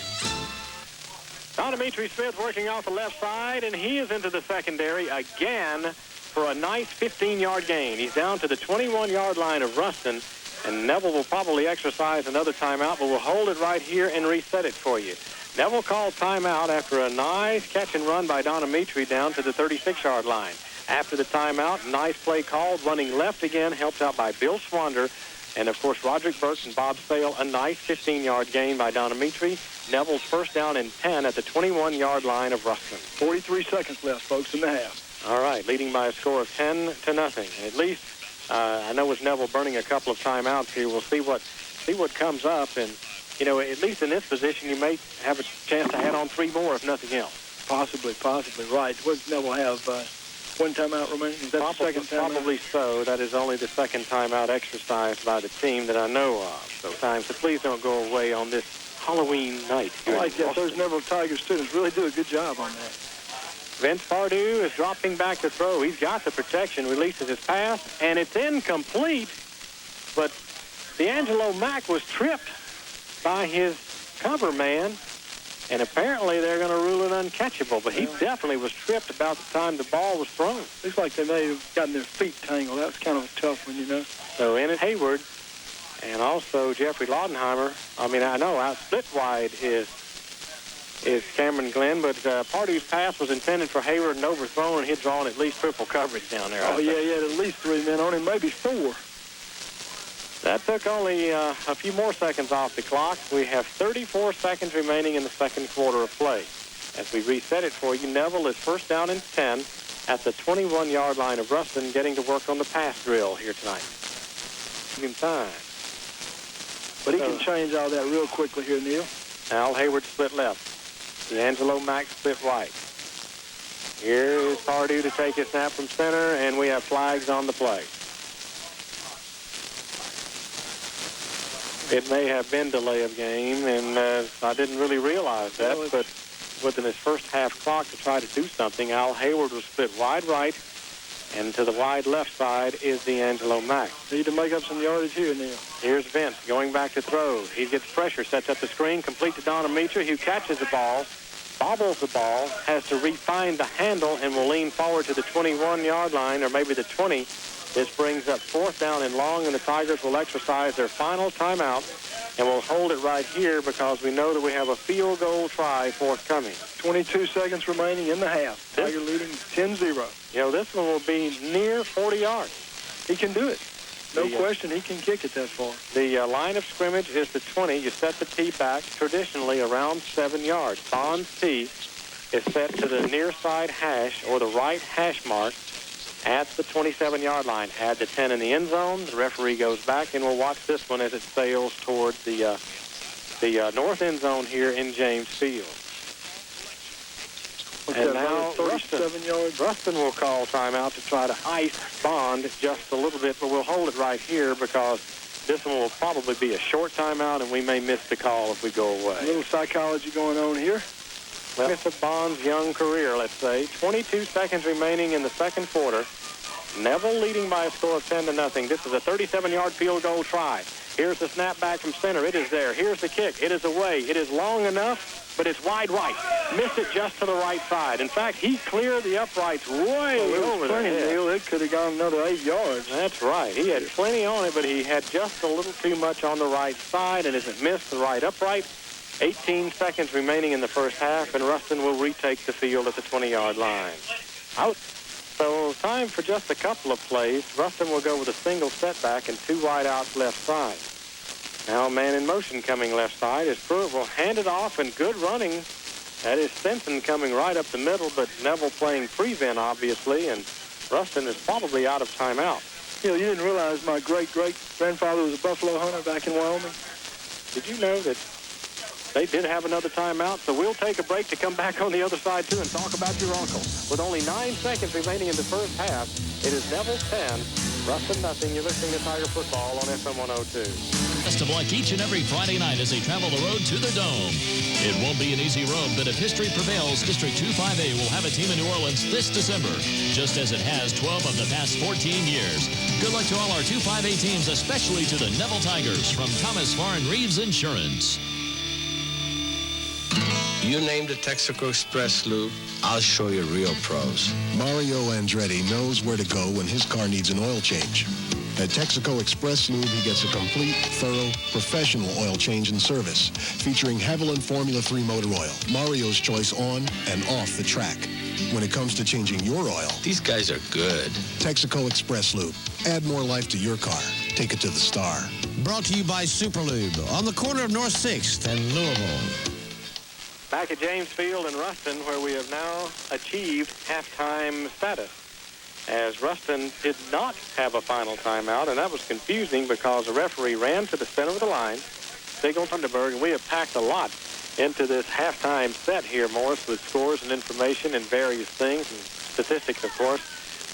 Donometri Smith working off the left side, and he is into the secondary again for a nice 15-yard gain. He's down to the 21-yard line of Ruston. And Neville will probably exercise another timeout, but we'll hold it right here and reset it for you. Neville called timeout after a nice catch and run by Donometri down to the 36-yard line. After the timeout, nice play called, running left again, helped out by Bill Swander. And, of course, Roderick Burks and Bob Sale, a nice 15-yard gain by Donometri. Neville's first down and 10 at the 21-yard line of Ruston. 43 seconds left, folks, in the half. All right, leading by a score of 10-0. At least I know with Neville burning a couple of timeouts here, we'll see what comes up. And, you know, at least in this position, you may have a chance to add on 3 more, if nothing else. Possibly, right. What does Neville have? One timeout remaining? Is that the second timeout? Probably so. That is only the second timeout exercised by the team that I know of. So please don't go away on this Halloween night. I like that. Those Neville Tiger students really do a good job on that. Vince Pardue is dropping back to throw. He's got the protection, releases his pass, and it's incomplete. But D'Angelo Mack was tripped by his cover man, and apparently they're going to rule it uncatchable. But he definitely was tripped about the time the ball was thrown. Looks like they may have gotten their feet tangled. That was kind of a tough one, you know. So in it, Hayward, and also Jeffrey Laudenheimer. I mean, I know out split wide is Cameron Glenn, but Pardue's pass was intended for Hayward and overthrown, and he'd drawn at least triple coverage down there. Oh, yeah, he had at least 3 men on him, maybe 4. That took only a few more seconds off the clock. We have 34 seconds remaining in the second quarter of play. As we reset it for you, Neville is first down and 10 at the 21-yard line of Ruston, getting to work on the pass drill here tonight. Give him time. But he can change all that real quickly here, Neil. Al Hayward split left. D'Angelo Mack split right. Here is Pardue to take his snap from center, and we have flags on the play. It may have been delay of game, and I didn't really realize that, but within his first half clock to try to do something, Al Hayward was split wide right, and to the wide left side is D'Angelo Mack. Need to make up some yardage here, Neil. Here's Vince going back to throw. He gets pressure, sets up the screen, complete to Don Amitra, who catches the ball, bobbles the ball, has to refine the handle, and will lean forward to the 21-yard line, or maybe the 20. This brings up fourth down and long, and the Tigers will exercise their final timeout, and we'll hold it right here because we know that we have a field goal try forthcoming. 22 seconds remaining in the half. Tiger leading 10-0. You know, this one will be near 40 yards. He can do it. No question, he can kick it that far. The line of scrimmage is the 20. You set the tee back traditionally around 7 yards. Bond's tee is set to the near side hash, or the right hash mark, at the 27-yard line. Add the 10 in the end zone. The referee goes back, and we'll watch this one as it sails towards the north end zone here in James Field. And now Ruston will call timeout to try to ice Bond just a little bit, but we'll hold it right here because this one will probably be a short timeout, and we may miss the call if we go away. A little psychology going on here. Well, it's a Bond's young career, let's say. 22 seconds remaining in the second quarter. Neville leading by a score of 10-0. This is a 37-yard field goal try. Here's the snap back from center. It is there. Here's the kick. It is away. It is long enough, but it's wide right. Missed it just to the right side. In fact, he cleared the uprights way over the head. Neil. It could have gone another 8 yards. That's right. He had plenty on it, but he had just a little too much on the right side, and as it missed the right upright, 18 seconds remaining in the first half, and Ruston will retake the field at the 20-yard line. Out. So time for just a couple of plays. Ruston will go with a single setback and 2 wide outs left side. Now a man in motion coming left side as Pruitt will hand it off, and good running. That is Simpson coming right up the middle, but Neville playing prevent, obviously, and Ruston is probably out of timeout. You know, you didn't realize my great-great-grandfather was a buffalo hunter back in Wyoming. Did you know that they did have another timeout? So we'll take a break to come back on the other side, too, and talk about your uncle. With only 9 seconds remaining in the first half, it is Neville 10, Ruston nothing. You're listening to Tiger Football on FM 102. Best of luck each and every Friday night as they travel the road to the Dome. It won't be an easy road, but if history prevails, District 25A will have a team in New Orleans this December, just as it has 12 of the past 14 years. Good luck to all our 25A teams, especially to the Neville Tigers from Thomas Farr and Reeves Insurance. You named the Texaco Express Lube. I'll show you real pros. Mario Andretti knows where to go when his car needs an oil change. At Texaco Express Lube, he gets a complete, thorough, professional oil change and service, featuring Haviland Formula 3 motor oil, Mario's choice on and off the track. When it comes to changing your oil, these guys are good. Texaco Express Lube. Add more life to your car. Take it to the star. Brought to you by Super Lube on the corner of North 6th and Louisville. Back at James Field in Ruston, where we have now achieved halftime status, as Ruston did not have a final timeout, and that was confusing because the referee ran to the center of the line, signaled Thunderberg, and we have packed a lot into this halftime set here, Morris, with scores and information and various things and statistics, of course.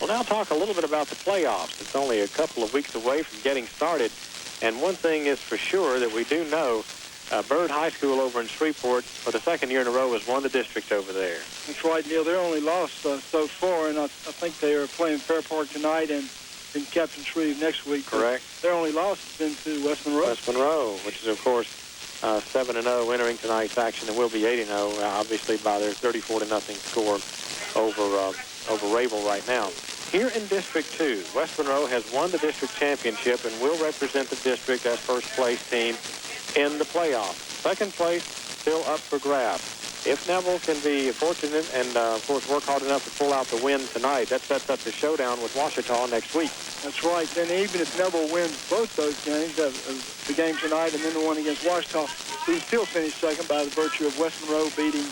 We'll now talk a little bit about the playoffs. It's only a couple of weeks away from getting started, and one thing is for sure that we do know. Byrd High School over in Shreveport, for the second year in a row, has won the district over there. That's right, Neil. They're only lost so far, and I think they are playing Fair Park tonight and in Captain Shreve next week. Correct. Their only loss has been to West Monroe. West Monroe, which is, of course, 7-0 entering tonight's action, and will be 8-0, obviously, by their 34-0 score over Rabel right now. Here in District 2, West Monroe has won the district championship and will represent the district as first-place team in the playoffs. Second place still up for grabs. If Neville can be fortunate and, of course, work hard enough to pull out the win tonight, that sets up the showdown with Ouachita next week. That's right. Then even if Neville wins both those games, the game tonight and then the one against Ouachita, he still finished second by the virtue of West Monroe beating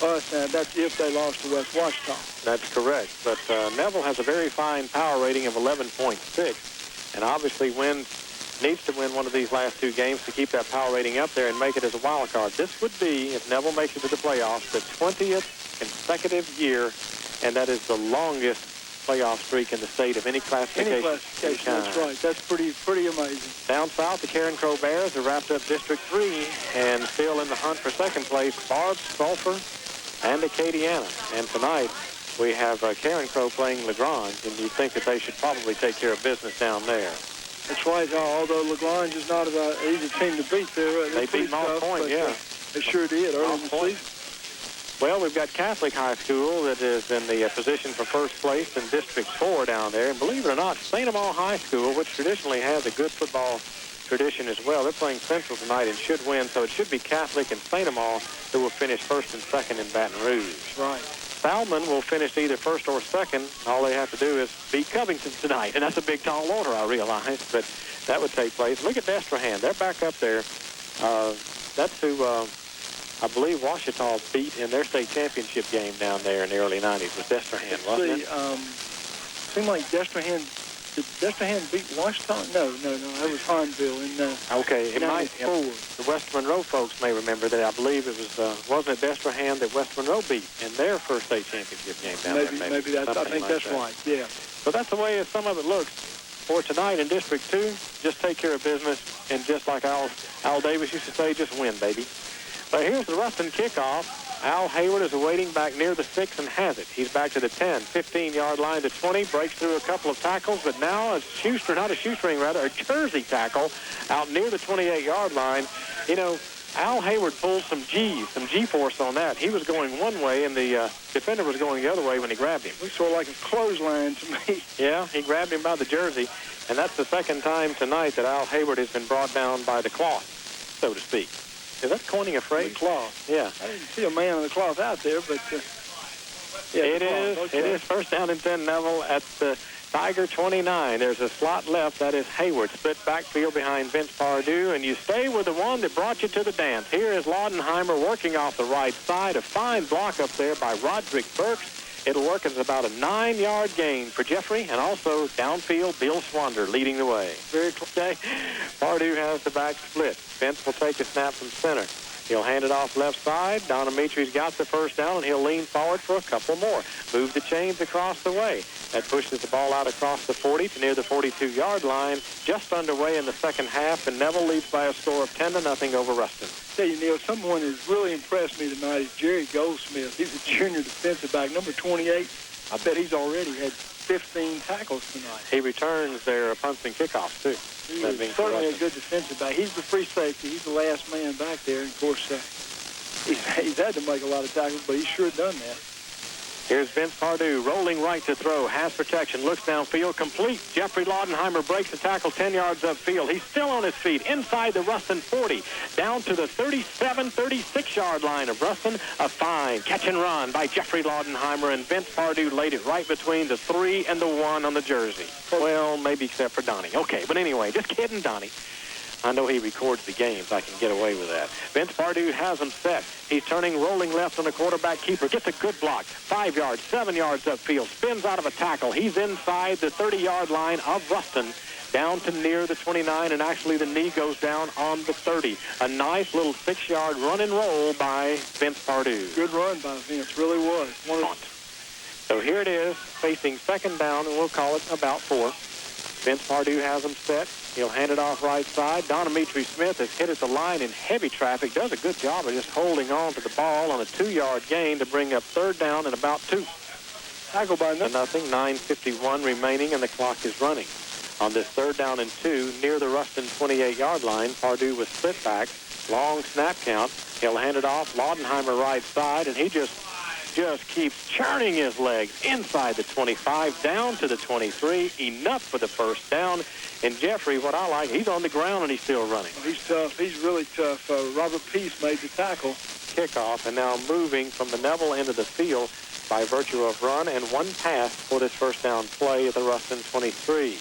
us, and that's if they lost to West Washita. That's correct. But Neville has a very fine power rating of 11.6, and obviously needs to win one of these last two games to keep that power rating up there and make it as a wild card. This would be, if Neville makes it to the playoffs, the 20th consecutive year, and that is the longest playoff streak in the state of any classification. Any classification, that's right. That's pretty amazing. Down south, the Karen Crow Bears have wrapped up District 3 and still in the hunt for second place, Barb, Sulphur, and Acadiana. And tonight, we have Karen Crow playing LaGrange, and you'd think that they should probably take care of business down there. That's right. Although LaGrange is not an easy team to beat, they beat Moss Point, yeah. They sure did early in the season. Well, we've got Catholic High School that is in the position for first place in District 4 down there. And believe it or not, St. Amant High School, which traditionally has a good football tradition as well, they're playing Central tonight and should win. So it should be Catholic and St. Amant who will finish first and second in Baton Rouge. Right. Salmon will finish either first or second. All they have to do is beat Covington tonight. And that's a big, tall order, I realize. But that would take place. Look at Destrehan. They're back up there. That's who... I believe Washita beat in their state championship game down there in the early 90s with Destrehan, wasn't it? Seemed like Destrehan, did Destrehan beat Washita? No, that was Harnville in okay, it 94. might. The West Monroe folks may remember that. I believe it was, wasn't it Destrehan that West Monroe beat in their first state championship game down there? Maybe that's, I think that's right, yeah. So that's the way some of it looks. For tonight in District 2, just take care of business, and just like Al Davis used to say, just win, baby. So here's the Ruston kickoff. Al Hayward is awaiting back near the 6 and has it. He's back to the 10, 15-yard line to 20, breaks through a couple of tackles, but now a jersey tackle out near the 28-yard line. You know, Al Hayward pulled some G-force on that. He was going one way, and the defender was going the other way when he grabbed him. Looks sort of like a clothesline to me. Yeah, he grabbed him by the jersey, and that's the second time tonight that Al Hayward has been brought down by the cloth, so to speak. Is that coining a phrase? The cloth. Yeah. I didn't see a man in the cloth out there, but yeah. It is. Okay. It is first down and 10, Neville, at the Tiger 29. There's a slot left. That is Hayward. Split backfield behind Vince Pardue, and you stay with the one that brought you to the dance. Here is Laudenheimer working off the right side. A fine block up there by Roderick Burks. It'll work as about a 9-yard gain for Jeffrey, and also downfield, Bill Swander leading the way. Very okay. Pardue has the back split. Vince will take a snap from center. He'll hand it off left side. Don Dimitri's got the first down, and he'll lean forward for a couple more. Move the chains across the way. That pushes the ball out across the 40 to near the 42-yard line. Just underway in the second half, and Neville leads by a score of 10-0 over Ruston. Tell you, Neil, someone who's really impressed me tonight is Jerry Goldsmith. He's a junior defensive back, number 28. I bet he's already had 15 tackles tonight. He returns their punts and kickoffs, too. He's certainly a good defensive back. He's the free safety. He's the last man back there. And, of course, he's had to make a lot of tackles, but he's sure done that. Here's Vince Pardue rolling right to throw. Has protection. Looks downfield. Complete. Jeffrey Laudenheimer breaks the tackle 10 yards upfield. He's still on his feet inside the Ruston 40. Down to the 37, 36-yard line of Ruston. A fine catch and run by Jeffrey Laudenheimer, and Vince Pardue laid it right between the 3 and the 1 on the jersey. Well, maybe except for Donnie. Okay, but anyway, just kidding, Donnie. I know he records the games. I can get away with that. Vince Pardue has him set. He's turning, rolling left on the quarterback keeper. Gets a good block. 5 yards, 7 yards upfield. Spins out of a tackle. He's inside the 30-yard line of Ruston, down to near the 29, and actually the knee goes down on the 30. A nice little 6-yard run and roll by Vince Pardue. Good run by Vince. Really was. So here it is, facing second down, and we'll call it about 4. Vince Pardue has him set. He'll hand it off right side. Don Dimitri Smith has hit at the line in heavy traffic. Does a good job of just holding on to the ball on a 2-yard gain to bring up third down and about 2. Tackle by nothing. 9:51 remaining, and the clock is running. On this third down and 2, near the Ruston 28-yard line, Pardue with split back. Long snap count. He'll hand it off. Laudenheimer right side, and he just keeps churning his legs inside the 25, down to the 23. Enough for the first down. And Jeffrey, what I like, he's on the ground and he's still running. He's tough. He's really tough. Robert Peace made the tackle. Kickoff, and now moving from the Neville end of the field by virtue of run and one pass for this first down play at the Ruston 23.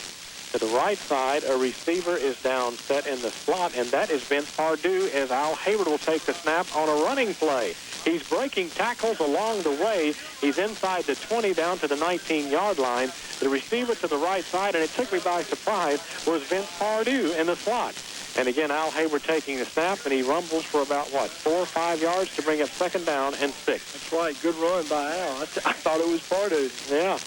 To the right side, a receiver is down set in the slot, and that is Vince Pardue as Al Hayward will take the snap on a running play. He's breaking tackles along the way. He's inside the 20 down to the 19-yard line. The receiver to the right side, and it took me by surprise, was Vince Pardue in the slot. And again, Al Hayward taking the snap, and he rumbles for about, 4 or 5 yards to bring up 2nd down and 6. That's right. Good run by Al. I thought it was Pardue. Yeah.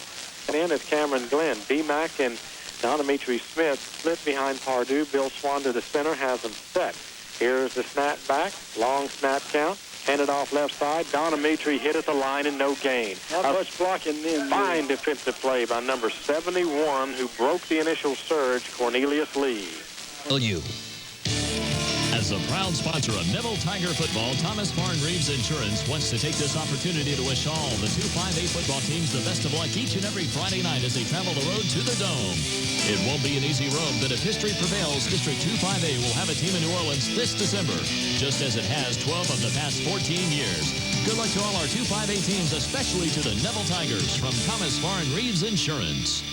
And in is Cameron Glenn. D-Mac and Donamitri Smith split behind Pardue. Bill Swan to the center has them set. Here's the snap back. Long snap count. Handed off left side. Donamitri hit at the line and no gain. Not much blocking then. Fine defensive play by number 71, who broke the initial surge, Cornelius Lee. As a proud sponsor of Neville Tiger football, Thomas Barn Reeves Insurance wants to take this opportunity to wish all the 2-5A football teams the best of luck each and every Friday night as they travel the road to the Dome. It won't be an easy road, but if history prevails, District 2-5A will have a team in New Orleans this December, just as it has 12 of the past 14 years. Good luck to all our 2-5A teams, especially to the Neville Tigers from Thomas Barn Reeves Insurance.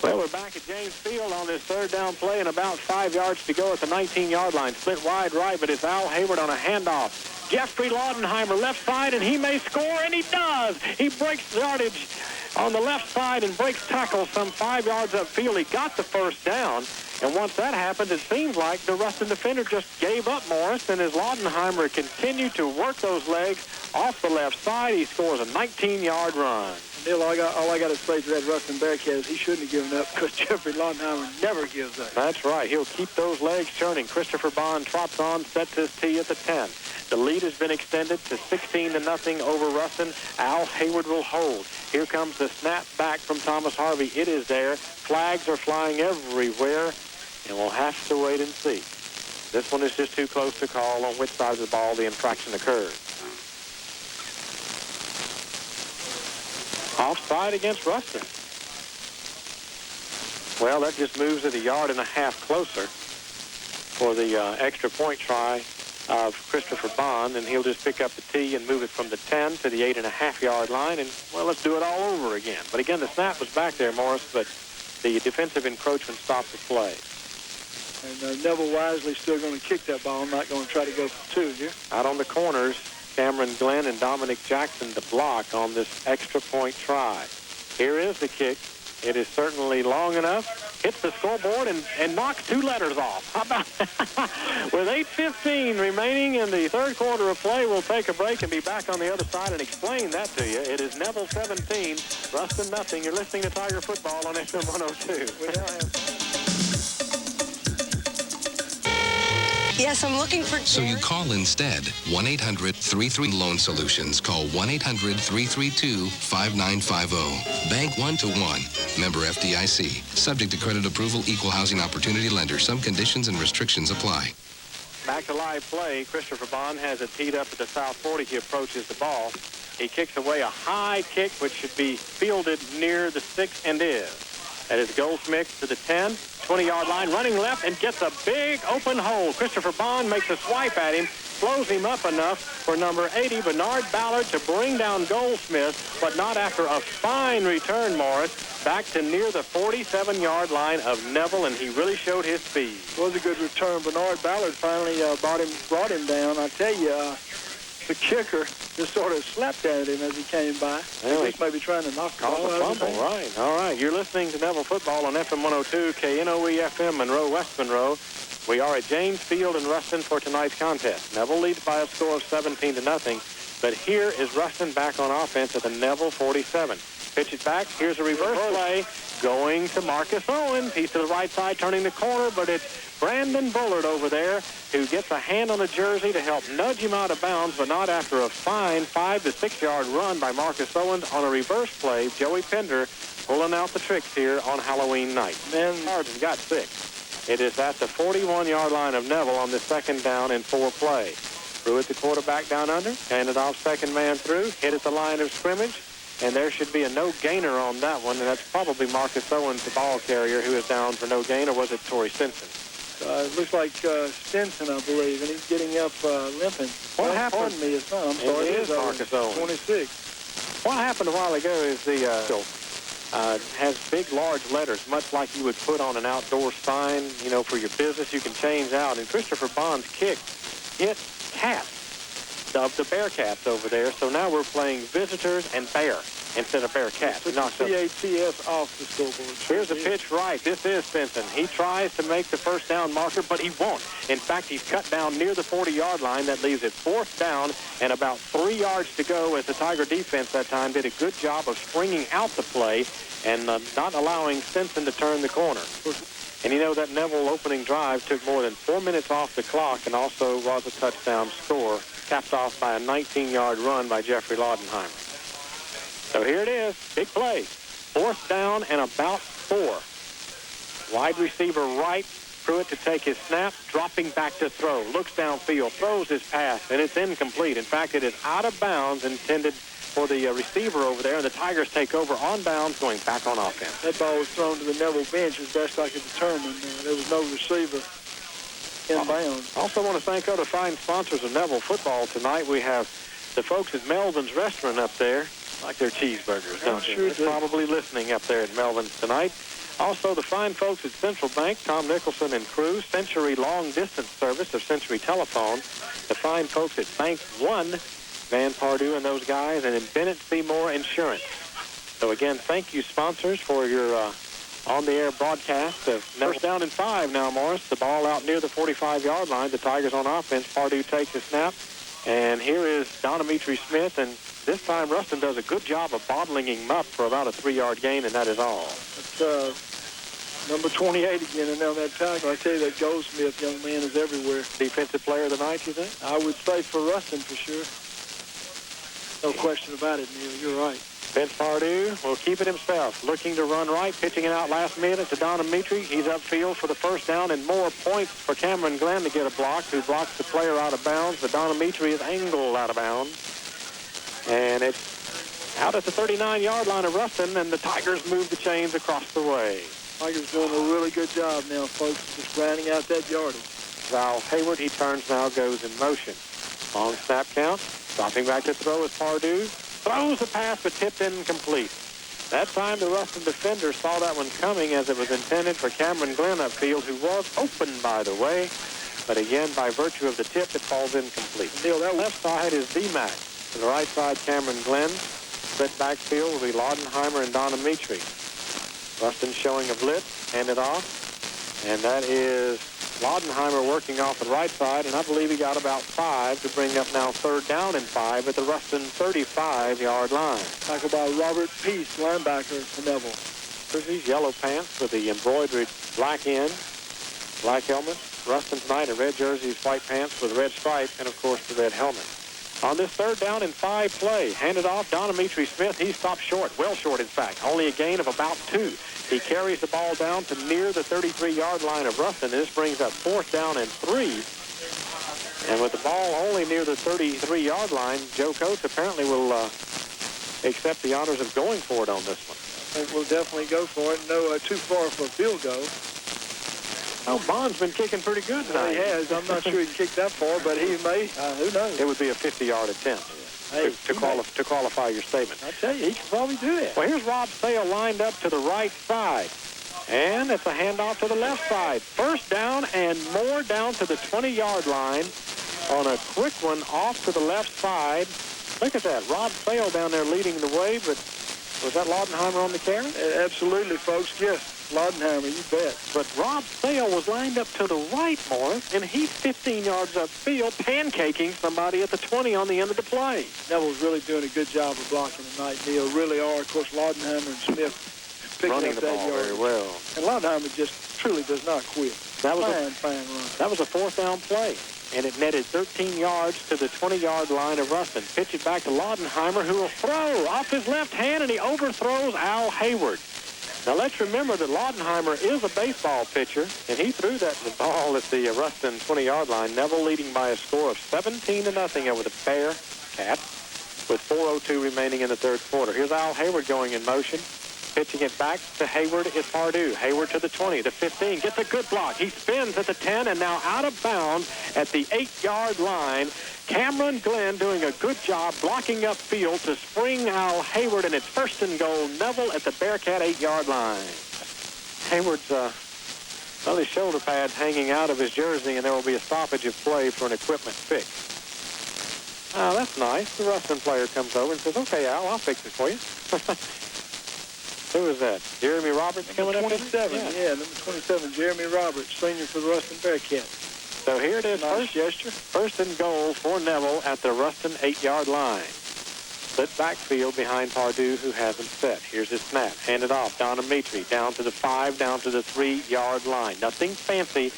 Well, we're back at James Field on this 3rd down play and about 5 yards to go at the 19-yard line. Split wide right, but it's Al Hayward on a handoff. Jeffrey Laudenheimer left side, and he may score, and he does. He breaks yardage on the left side and breaks tackle some 5 yards upfield. He got the 1st down, and once that happened, it seems like the Ruston defender just gave up, Morris, and as Laudenheimer continued to work those legs off the left side, he scores a 19-yard run. Neil, all I got to say to that Ruston Bearcat is he shouldn't have given up because Jeffrey Laudenheimer never gives up. That's right. He'll keep those legs churning. Christopher Bond trots on, sets his tee at the 10. The lead has been extended to 16-0 over Ruston. Al Hayward will hold. Here comes the snap back from Thomas Harvey. It is there. Flags are flying everywhere, and we'll have to wait and see. This one is just too close to call on which side of the ball the infraction occurs. Offside against Ruston. Well, that just moves it 1.5 yards closer for the extra point try of Christopher Bond, and he'll just pick up the tee and move it from the 10 to the 8.5-yard line, and, well, let's do it all over again. But again, the snap was back there, Morris, but the defensive encroachment stopped the play. And Neville wisely still going to kick that ball, not going to try to go for 2 here. Out on the corners, Cameron Glenn and Dominic Jackson to block on this extra point try. Here is the kick. It is certainly long enough. Hits the scoreboard and knocks 2 letters off. How about that? With 8:15 remaining in the 3rd quarter of play, we'll take a break and be back on the other side and explain that to you. It is Neville 17, Ruston nothing. You're listening to Tiger Football on FM 102. We now have... Yes, I'm looking for Jerry. So you call instead. 1-800-33 Loan Solutions. Call 1-800-332-5950. Bank 1-to-1. Member FDIC. Subject to credit approval, equal housing opportunity lender. Some conditions and restrictions apply. Back to live play. Christopher Bond has it teed up at the south 40. He approaches the ball. He kicks away a high kick, which should be fielded near the 6 and is. That is Goldsmith to the 10, 20-yard line, running left, and gets a big open hole. Christopher Bond makes a swipe at him, slows him up enough for number 80, Bernard Ballard, to bring down Goldsmith, but not after a fine return, Morris, back to near the 47-yard line of Neville, and he really showed his speed. It was a good return. Bernard Ballard finally brought him down. I tell you, the kicker just sort of slapped at him as he came by. Really? He's maybe trying to knock the ball out of the ball. Right. All right. You're listening to Neville Football on FM 102, KNOE FM, Monroe, West Monroe. We are at James Field in Ruston for tonight's contest. Neville leads by a score of 17-0, but here is Ruston back on offense at the Neville 47. Pitch it back. Here's a reverse play going to Marcus Owen. He's to the right side, turning the corner, but it's Brandon Bullard over there who gets a hand on the jersey to help nudge him out of bounds, but not after a fine 5 to 6 yard run by Marcus Owens on a reverse play. Joey Pender pulling out the tricks here on Halloween night. And Harden's got 6. It is at the 41-yard line of Neville on the 2nd down and 4 play. Threw it the quarterback down under, handed off second man through, hit at the line of scrimmage, and there should be a no gainer on that one, and that's probably Marcus Owens, the ball carrier, who is down for no gain, or was it Torrey Stinson? It looks like Stinson, I believe, and he's getting up limping. What happened? Pardon me, it's not. I'm sorry. It is Marcus Owens. 26. What happened a while ago is the has big, large letters, much like you would put on an outdoor sign, you know, for your business. You can change out. And Christopher Bond's kick hit cats, of the Bearcats over there. So now we're playing visitors and bear instead of Bearcats. CATS off the scoreboard. Here's a pitch right. This is Simpson. He tries to make the first down marker, but he won't. In fact, he's cut down near the 40-yard line. That leaves it 4th down and about 3 yards to go, as the Tiger defense that time did a good job of springing out the play and not allowing Simpson to turn the corner. And you know that Neville opening drive took more than 4 minutes off the clock and also was a touchdown score, capped off by a 19-yard run by Jeffrey Laudenheimer. So here it is, big play. 4th down and about 4. Wide receiver right, Pruitt to take his snap, dropping back to throw. Looks downfield, throws his pass, and it's incomplete. In fact, it is out of bounds, intended for the receiver over there, and the Tigers take over on bounds, going back on offense. That ball was thrown to the Neville bench as best I could determine. There was no receiver in bounds. Also want to thank other fine sponsors of Neville football tonight. We have the folks at Melvin's Restaurant up there. Like their cheeseburgers, don't you? They're probably listening up there at Melvin's tonight. Also, the fine folks at Central Bank, Tom Nicholson and crew, Century Long Distance Service of Century Telephone, the fine folks at Bank One, Van Pardue and those guys, and in Bennett Seymour Insurance. So again, thank you, sponsors, for your on-the-air broadcast of Neville. Down in 5 now, Morris. The ball out near the 45-yard line. The Tigers on offense. Pardue takes the snap. And here is Donometry Smith, and this time Ruston does a good job of bottling him up for about a 3-yard gain, and that is all. It's number 28 again, and on that tackle, I tell you, that Goldsmith young man is everywhere. Defensive player of the night, you think? I would say for Ruston for sure. No question about it, Neil. You're right. Vince Pardue will keep it himself, looking to run right, pitching it out last minute to Donometry. He's upfield for the first down, and more points for Cameron Glenn to get a block, who blocks the player out of bounds, but Donometry is angled out of bounds. And it's out at the 39-yard line of Ruston, and the Tigers move the chains across the way. Tigers doing a really good job now, folks, just grinding out that yardage. Val Hayward, he turns now, goes in motion. Long snap count, dropping back to throw is Pardue. Throws the pass, but tipped incomplete. That time the Ruston defender saw that one coming, as it was intended for Cameron Glenn upfield, who was open, by the way. But again, by virtue of the tip, it falls incomplete. Neil, that left side is D-Mac. To the right side, Cameron Glenn. Split backfield will be Laudenheimer and Donometry. Ruston showing a blitz, handed off. And that is Laudenheimer working off the right side, and I believe he got about 5 to bring up now 3rd down and 5 at the Ruston 35-yard line. Tackled by Robert Peace, linebacker for Neville. There's these yellow pants with the embroidered black end, black helmet. Ruston tonight in red jerseys, white pants with red stripe, and of course the red helmet. On this 3rd down and 5 play, handed off Donometry Smith. He stopped short, well short in fact, only a gain of about 2. He carries the ball down to near the 33-yard line of Ruston. This brings up 4th down and 3. And with the ball only near the 33-yard line, Joe Coates apparently will accept the honors of going for it on this one. I think we'll definitely go for it. No, too far for a field goal. Oh, Bond's been kicking pretty good tonight. He has. I'm not sure he can kick that far, but he may. Who knows? It would be a 50-yard attempt. Hey, to qualify your statement. I tell you, he can probably do that. Well, here's Rob Sale lined up to the right side. And it's a handoff to the left side. 1st down and more down to the 20-yard line on a quick one off to the left side. Look at that. Rob Sale down there leading the way, but was that Laudenheimer on the carry? Absolutely, folks. Yes. Laudenheimer, you bet. But Rob Sale was lined up to the right, Morris, and he's 15 yards upfield, pancaking somebody at the 20 on the end of the play. Neville's really doing a good job of blocking tonight, Neil. Really are. Of course, Laudenheimer and Smith picking running up the that ball yard very well. And Laudenheimer just truly does not quit. That was fine run. That was a 4th down play, and it netted 13 yards to the 20-yard line of Ruston. Pitch it back to Laudenheimer, who will throw off his left hand, and he overthrows Al Hayward. Now, let's remember that Laudenheimer is a baseball pitcher, and he threw that ball at the Ruston 20-yard line. Neville leading by a score of 17-0 over the Bearcats with 4:02 remaining in the 3rd quarter. Here's Al Hayward going in motion. Pitching it back to Hayward is Pardue. Hayward to the 20, the 15, gets a good block. He spins at the 10 and now out of bounds at the 8-yard line. Cameron Glenn doing a good job blocking up field to spring Al Hayward, and it's first and goal. Neville at the Bearcat 8-yard line. Hayward's his shoulder pads hanging out of his jersey, and there will be a stoppage of play for an equipment fix. Oh, that's nice. The Ruston player comes over and says, "Okay, Al, I'll fix it for you." Who was that? Jeremy Roberts coming up? 27, yeah, number 27, Jeremy Roberts, senior for the Ruston Bearcats. So here it is, nice gesture. First and goal for Neville at the Ruston 8-yard line. Split backfield behind Pardue, who hasn't set. Here's his snap. Handed off. Don Dimitri down to the 5, down to the 3-yard line. Nothing fancy.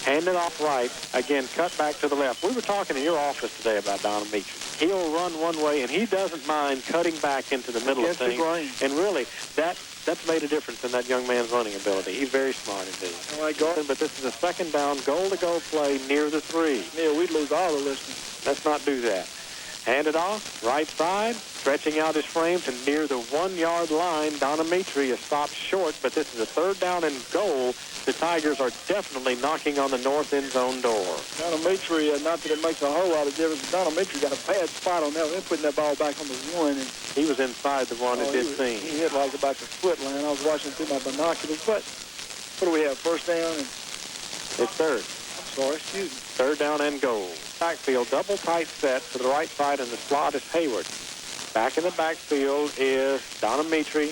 Handed off right. Again, cut back to the left. We were talking in your office today about Don Dimitri. He'll run one way, and he doesn't mind cutting back into the middle of things. And really, that's made a difference in that young man's running ability. He's very smart indeed. Oh, my God. But this is a second down, goal-to-goal play near the 3. Yeah, we'd lose all the listeners. Let's not do that. Handed off, right side, stretching out his frame to near the 1-yard line. Don Dimitri is stopped short, but this is a third down and goal. The Tigers are definitely knocking on the north end zone door. Don Dimitri, not that it makes a whole lot of difference, but Don Dimitri got a bad spot on that one. They're putting that ball back on the 1. And he was inside the 1 at this scene. He hit like about the foot line. I was watching through my binoculars. But what do we have, first down? It's third. I'm sorry, excuse me. Third down and goal. Backfield, double tight set to the right side, and the slot is Hayward. Back in the backfield is Don Dimitri,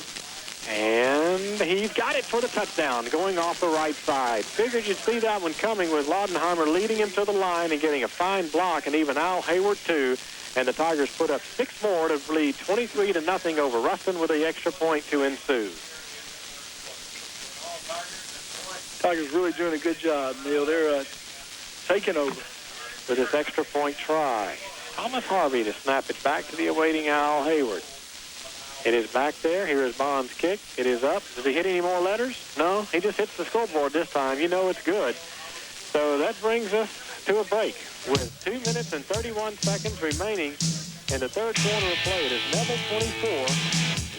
and he's got it for the touchdown, going off the right side. Figured you'd see that one coming with Laudenheimer leading him to the line and getting a fine block, and even Al Hayward, too. And the Tigers put up 6 more to lead 23-0 over Ruston with the extra point to ensue. Tigers really doing a good job, Neil. They're taking over. With this extra point try. Thomas Harvey to snap it back to the awaiting Al Hayward. It is back there. Here is Bond's kick. It is up. Does he hit any more letters? No, he just hits the scoreboard this time. You know it's good. So that brings us to a break with 2 minutes and 31 seconds remaining in the third quarter of play. It is Neville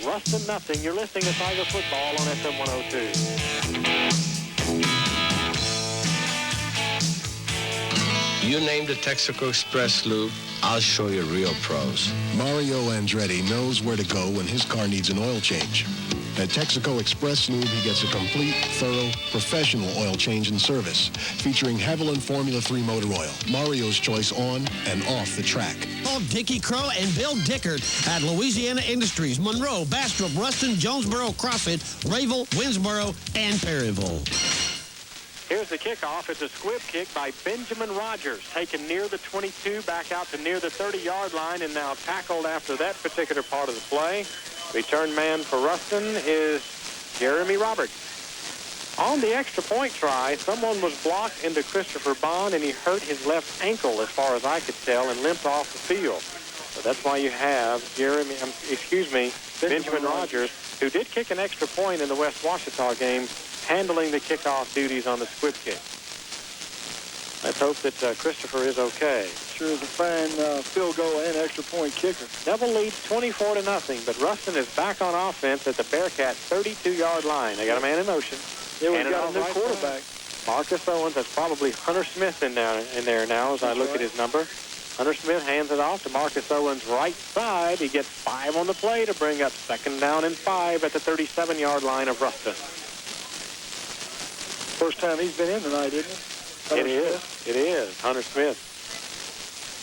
24, Ruston nothing. You're listening to Tiger Football on FM 102. You named the Texaco Express, Lou. I'll show you real pros. Mario Andretti knows where to go when his car needs an oil change. At Texaco Express Lube, he gets a complete, thorough, professional oil change and service, featuring Haviland Formula 3 motor oil, Mario's choice on and off the track. Call Dickie Crow and Bill Dickert at Louisiana Industries, Monroe, Bastrop, Ruston, Jonesboro, Crossett, Rayville, Winsboro, and Perryville. Here's the kickoff. It's a squib kick by Benjamin Rogers, taken near the 22, back out to near the 30-yard line, and now tackled after that particular part of the play. Return man for Ruston is Jeremy Roberts. On the extra point try, someone was blocked into Christopher Bond, and he hurt his left ankle, as far as I could tell, and limped off the field. So that's why you have Benjamin Rogers, who did kick an extra point in the West Ouachita game, handling the kickoff duties on the squib kick. Let's hope that Christopher is okay. Sure is a fine field goal and extra point kicker. Neville leads 24-0, but Ruston is back on offense at the Bearcat 32-yard line. They got a man in motion. Yeah, we've got a new quarterback. Marcus Owens. That's probably Hunter Smith in there now as I look at his number. Hunter Smith hands it off to Marcus Owens' right side. He gets 5 on the play to bring up second down and 5 at the 37-yard line of Ruston. First time he's been in tonight, isn't it? It is. Hunter Smith.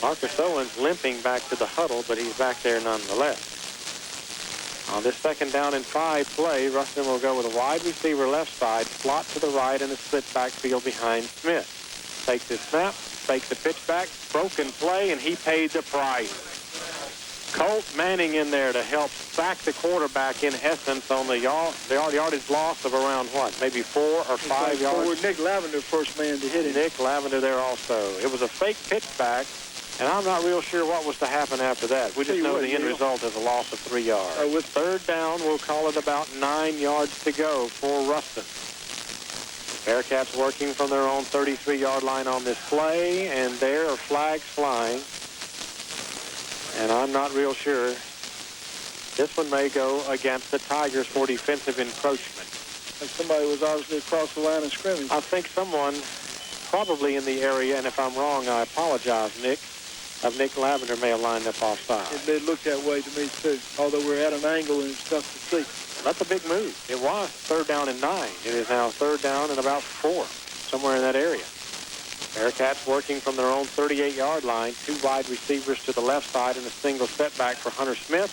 Marcus Owens limping back to the huddle, but he's back there nonetheless. On this second down and 5 play, Ruston will go with a wide receiver left side, slot to the right, and a split backfield behind Smith. Takes his snap, fakes the pitch back, broken play, and he paid the price. Colt Manning in there to help sack the quarterback in essence on the yardage loss of around maybe 4 or 5 yards. Nick Lavender, first man to hit him. Nick Lavender there also. It was a fake pitch back, and I'm not real sure what was to happen after that. We just know the end result is a loss of 3 yards. With third down, we'll call it about 9 yards to go for Ruston. Bearcats working from their own 33-yard line on this play, and there are flags flying. And I'm not real sure This one may go against the Tigers for defensive encroachment. Like somebody was obviously across the line of scrimmage. I think someone probably in the area, and if I'm wrong, I apologize, Nick, of Nick Lavender may have lined up offside. It looked that way to me, too, although we're at an angle and it's tough to see. That's a big move. It was 3rd down and 9. It is now 3rd down and about 4, somewhere in that area. Bearcats working from their own 38-yard line. 2 wide receivers to the left side and a single setback for Hunter Smith,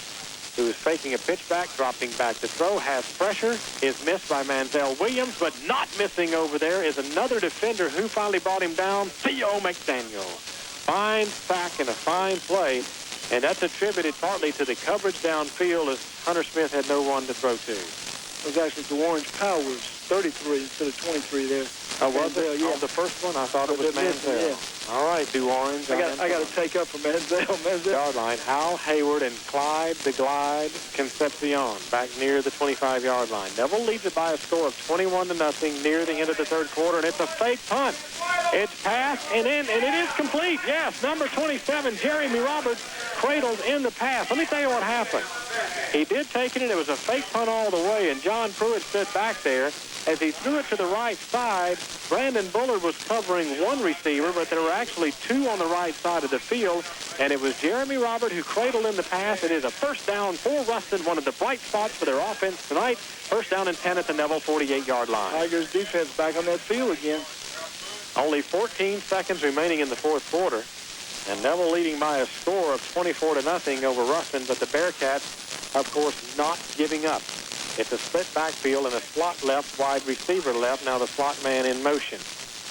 who is faking a pitch back, dropping back to throw, has pressure, is missed by Manziel Williams, but not missing over there is another defender who finally brought him down, Theo McDaniel. Fine sack and a fine play, and that's attributed partly to the coverage downfield as Hunter Smith had no one to throw to. It was actually DeWarren's Powers, 33 instead of 23 there. Oh, was it? Yeah. Oh, the first one? I thought it was Manziel. Yeah. All right, DeWarren. I got to take up for Manziel. Yard line. Hal Hayward and Clyde the Glide Concepcion back near the 25-yard line. Neville leads it by a score of 21-0 near the end of the 3rd quarter, and it's a fake punt. It's passed and in, and it is complete. Yes, number 27, Jeremy Roberts, cradled in the pass. Let me tell you what happened. He did take it, and it was a fake punt all the way, and John Pruitt stood back there. As he threw it to the right side, Brandon Bullard was covering one receiver, but there were actually 2 on the right side of the field, and it was Jeremy Robert who cradled in the pass. It is a 1st down for Ruston, one of the bright spots for their offense tonight. 1st down and 10 at the Neville 48-yard line. Tigers defense back on that field again. Only 14 seconds remaining in the 4th quarter, and Neville leading by a score of 24-0 over Ruston, but the Bearcats, of course, not giving up. It's a split backfield and a slot left, wide receiver left. Now the slot man in motion.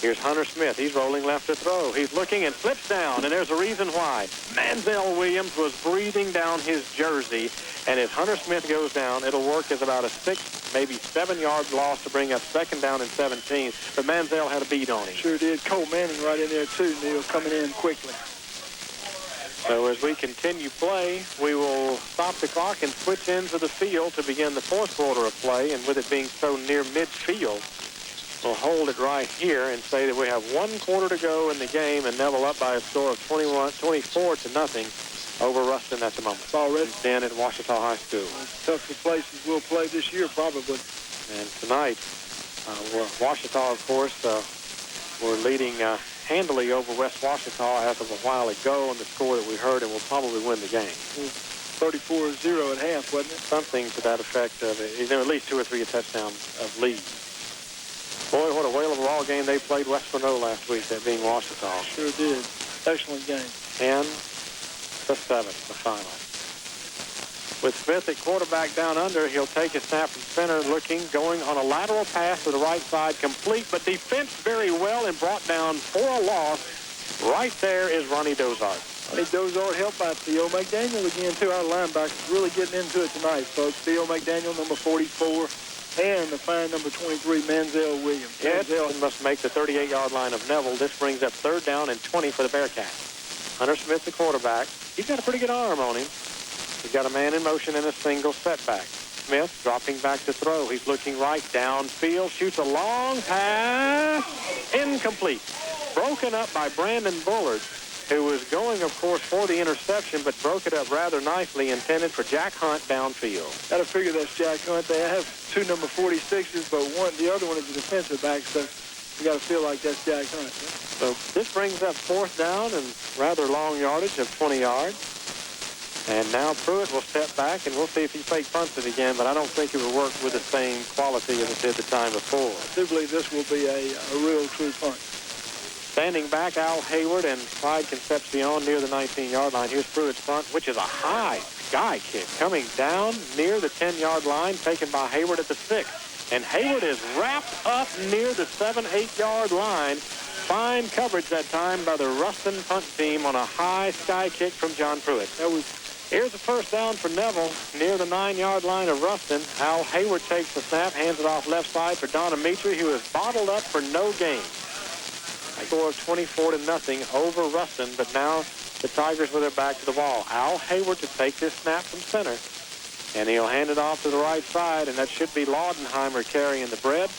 Here's Hunter Smith. He's rolling left to throw. He's looking and slips down, and there's a reason why. Manziel Williams was breathing down his jersey, and as Hunter Smith goes down, it'll work as about a 6, maybe 7-yard loss to bring up 2nd down and 17. But Manziel had a beat on him. Sure did. Cole Manning right in there, too, Neil, coming in quickly. So as we continue play, we will stop the clock and switch into the field to begin the 4th quarter of play. And with it being so near midfield, we'll hold it right here and say that we have 1 quarter to go in the game and Neville up by a score of 24-0 over Ruston at the moment. It's already then at Ouachita High School. Tough the places we'll play this year, probably. And tonight, Ouachita, of course, we're leading handily over West Ouachita as of a while ago on the score that we heard, and we'll probably win the game. 34-0 at half, wasn't it? Something to that effect of it. You know, at least 2 or 3 touchdowns of lead. Boy, what a whale of a ball game they played West Monroe last week, that being Ouachita. Sure did. Excellent game. 10-7, the final. With Smith at quarterback down under, he'll take a snap from center, looking, going on a lateral pass to the right side, complete, but defensed very well and brought down for a loss. Right there is Ronnie Dozart. Ronnie Dozart helped by Theo McDaniel again, too. Our linebackers really getting into it tonight, folks. Theo McDaniel, number 44, and the fine number 23, Manziel Williams. Manziel must make the 38-yard line of Neville. This brings up 3rd down and 20 for the Bearcats. Hunter Smith, the quarterback. He's got a pretty good arm on him. He's got a man in motion and a single setback. Smith dropping back to throw. He's looking right downfield, shoots a long pass, incomplete. Broken up by Brandon Bullard, who was going, of course, for the interception, but broke it up rather nicely, intended for Jack Hunt downfield. Got to figure that's Jack Hunt. They have 2 number 46s, but the other one is a defensive back, so you got to feel like that's Jack Hunt. So this brings up 4th down and rather long yardage of 20 yards. And now Pruitt will step back, and we'll see if he fake punts it again, but I don't think it will work with the same quality as it did the time before. I do believe this will be a real true punt. Standing back, Al Hayward and Clyde Concepcion near the 19-yard line. Here's Pruitt's punt, which is a high sky kick coming down near the 10-yard line, taken by Hayward at the 6. And Hayward is wrapped up near the 7-8-yard line. Fine coverage that time by the Ruston punt team on a high sky kick from John Pruitt. Here's the 1st down for Neville near the 9-yard line of Ruston. Al Hayward takes the snap, hands it off left side for Don Amitri, who is bottled up for no gain. A score of 24-0 over Ruston, but now the Tigers with their back to the ball. Al Hayward to take this snap from center, and he'll hand it off to the right side, and that should be Laudenheimer carrying the bread.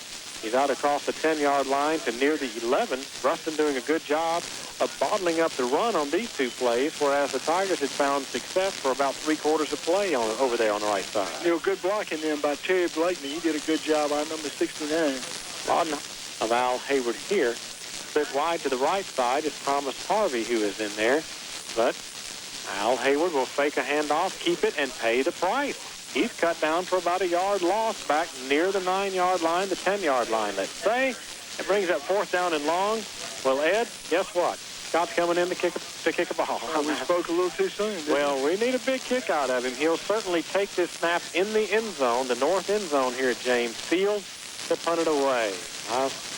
He's out across the 10-yard line to near the 11. Ruston doing a good job of bottling up the run on these two plays, whereas the Tigers had found success for about three-quarters of play over there on the right side. Good blocking then by Terry Blakeney. He did a good job on number 69. On of Al Hayward here. Split wide to the right side is Thomas Harvey, who is in there. But Al Hayward will fake a handoff, keep it, and pay the price. He's cut down for about a yard loss back near the 9-yard line, the 10-yard line, let's say. It brings up 4th down and long. Well, Ed, guess what? Scott's coming in to kick a ball. We spoke a little too soon, Well, we need a big kick out of him. He'll certainly take this snap in the end zone, the north end zone here at James Field, to punt it away.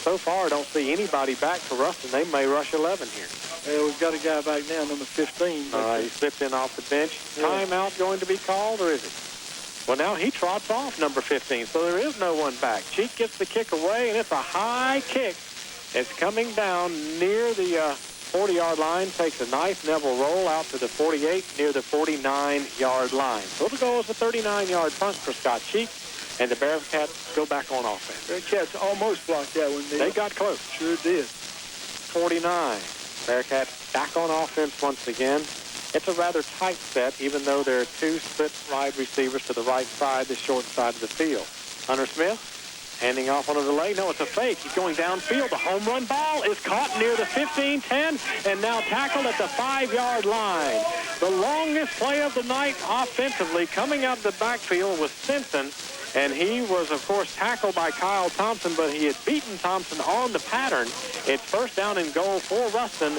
So far, I don't see anybody back for Ruston. They may rush 11 here. Well, we've got a guy back now, number 15. All right, he slipped in off the bench. Yeah. Timeout going to be called, or is it? Well, now he trots off number 15, so there is no one back. Cheek gets the kick away, and it's a high kick. It's coming down near the 40-yard line, takes a nice Neville roll out to the 48, near the 49-yard line. So it'll go as a 39-yard punt for Scott Cheek, and the Bearcats go back on offense. Bearcats almost blocked that one. They got close. Sure did. 49. Bearcats back on offense once again. It's a rather tight set, even though there are two split wide receivers to the right side, the short side of the field. Hunter Smith handing off on a delay. No, it's a fake. He's going downfield. The home run ball is caught near the 15-10 and now tackled at the 5-yard line. The longest play of the night offensively coming out of the backfield was Simpson, and he was, of course, tackled by Kyle Thompson, but he had beaten Thompson on the pattern. It's 1st down and goal for Ruston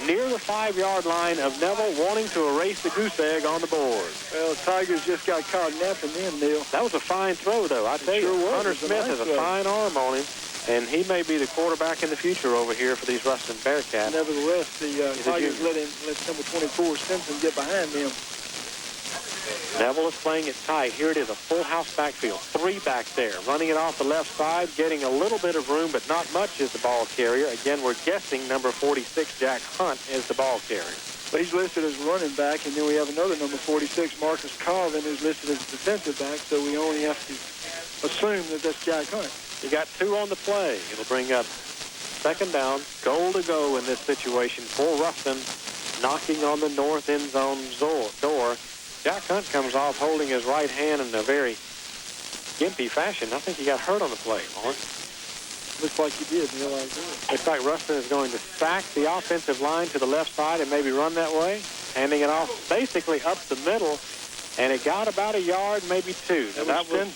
near the 5-yard line of Neville, wanting to erase the goose egg on the board. Well, the Tigers just got caught napping in, Neil. That was a fine throw, though. I tell you, Hunter Smith has a fine arm on him, and he may be the quarterback in the future over here for these Ruston Bearcats. Nevertheless, the Tigers let number 24 Simpson get behind him. Neville is playing it tight. Here it is, a full house backfield. 3 back there. Running it off the left side, getting a little bit of room, but not much is the ball carrier. Again, we're guessing number 46, Jack Hunt, is the ball carrier. Well, he's listed as running back, and then we have another number 46, Marcus Colvin, who's listed as defensive back, so we only have to assume that that's Jack Hunt. You got 2 on the play. It'll bring up 2nd down, goal to go in this situation for Ruston, knocking on the north end zone door. Jack Hunt comes off holding his right hand in a very gimpy fashion. I think he got hurt on the play, Mark. Looks like he did, Neil. Looks like Ruston is going to sack the offensive line to the left side and maybe run that way, handing it off basically up the middle, and it got about a yard, maybe 2. Now, that was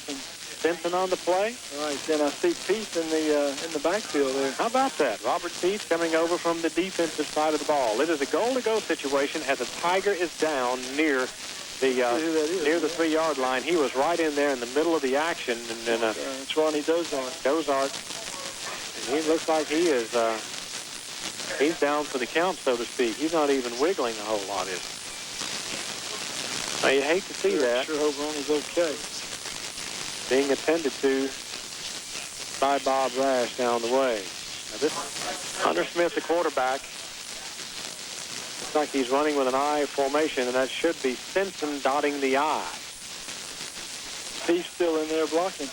Stinson on the play. All right, then I see Peace in the backfield there. How about that? Robert Peace coming over from the defensive side of the ball. It is a goal-to-go situation as a Tiger is down near the 3-yard line. He was right in there in the middle of the action. And then it's Ronnie Dozart. And he looks like he is he's down for the count, so to speak. He's not even wiggling a whole lot, is he? Now, you hate to see that. Sure hope Ronnie's okay. Being attended to by Bob Rash down the way. Now, this Hunter Smith, the quarterback, looks like he's running with an I formation, and that should be Simpson dotting the I. He's still in there blocking.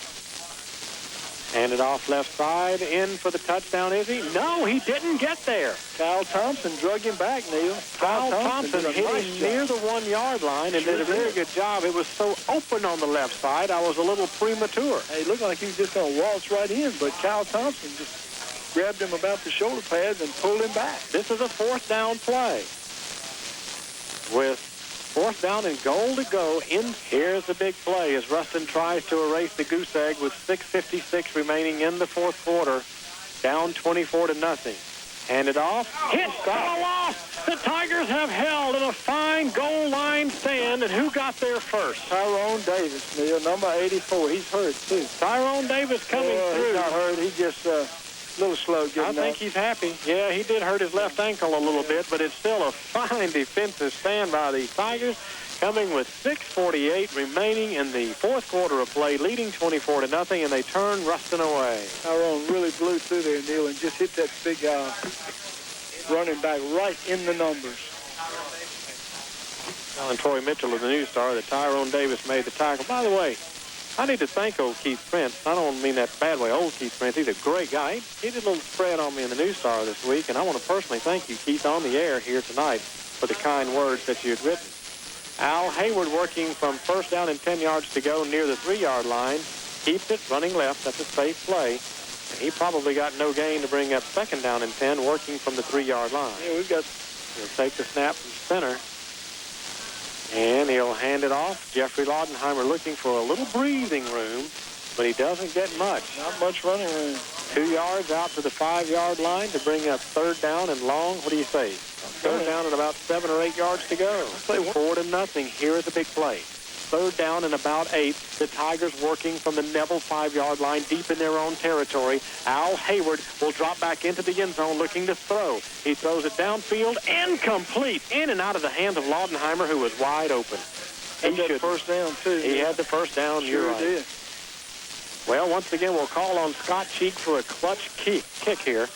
Handed off left side, in for the touchdown, is he? No, he didn't get there. Kyle Thompson drug him back, Neil. Kyle Thompson hit him near the 1-yard line and did a very good job. It was so open on the left side, I was a little premature. Hey, it looked like he was just going to waltz right in, but Kyle Thompson just grabbed him about the shoulder pads and pulled him back. This is a 4th down play. With 4th down and goal to go. Here's the big play as Ruston tries to erase the goose egg with 6:56 remaining in the 4th quarter. Down 24-0. Handed off. Hit. Got a loss. The Tigers have held in a fine goal line stand. And who got there first? Tyrone Davis, Neil, number 84. He's hurt, too. Tyrone Davis coming through. He's not hurt. He just a little slow getting I think he's happy. Yeah, he did hurt his left ankle a little bit, but it's still a fine defensive stand by the Tigers, coming with 6:48 remaining in the 4th quarter of play, leading 24-0, and they turn Ruston away. Tyrone really blew through there, Neil, and just hit that big running back right in the numbers. Telling Troy Mitchell of the News Star that Tyrone Davis made the tackle. By the way, I need to thank old Keith Prince. I don't mean that bad way. Old Keith Prince, he's a great guy. He did a little spread on me in the News Star this week, and I want to personally thank you, Keith, on the air here tonight for the kind words that you had written. Al Hayward working from first down and 10 yards to go near the 3-yard line. Keeps it running left. That's a safe play. And he probably got no gain to bring up second down and 10 working from the 3-yard line. Yeah, we've got... He'll take the snap from center. And he'll hand it off. Jeffrey Laudenheimer looking for a little breathing room, but he doesn't get much. Not much running room. 2 yards out to the 5-yard line to bring up third down and long. What do you say? Third down and about 7 or 8 yards to go. 4-0. Here is a big play. Third down and about 8. The Tigers working from the Neville 5-yard line deep in their own territory. Al Hayward will drop back into the end zone looking to throw. He throws it downfield, incomplete, in and out of the hands of Laudenheimer, who was wide open. He had first down, too. He had the first down. Sure You're right. Did. Well, once again, we'll call on Scott Cheek for a clutch kick here.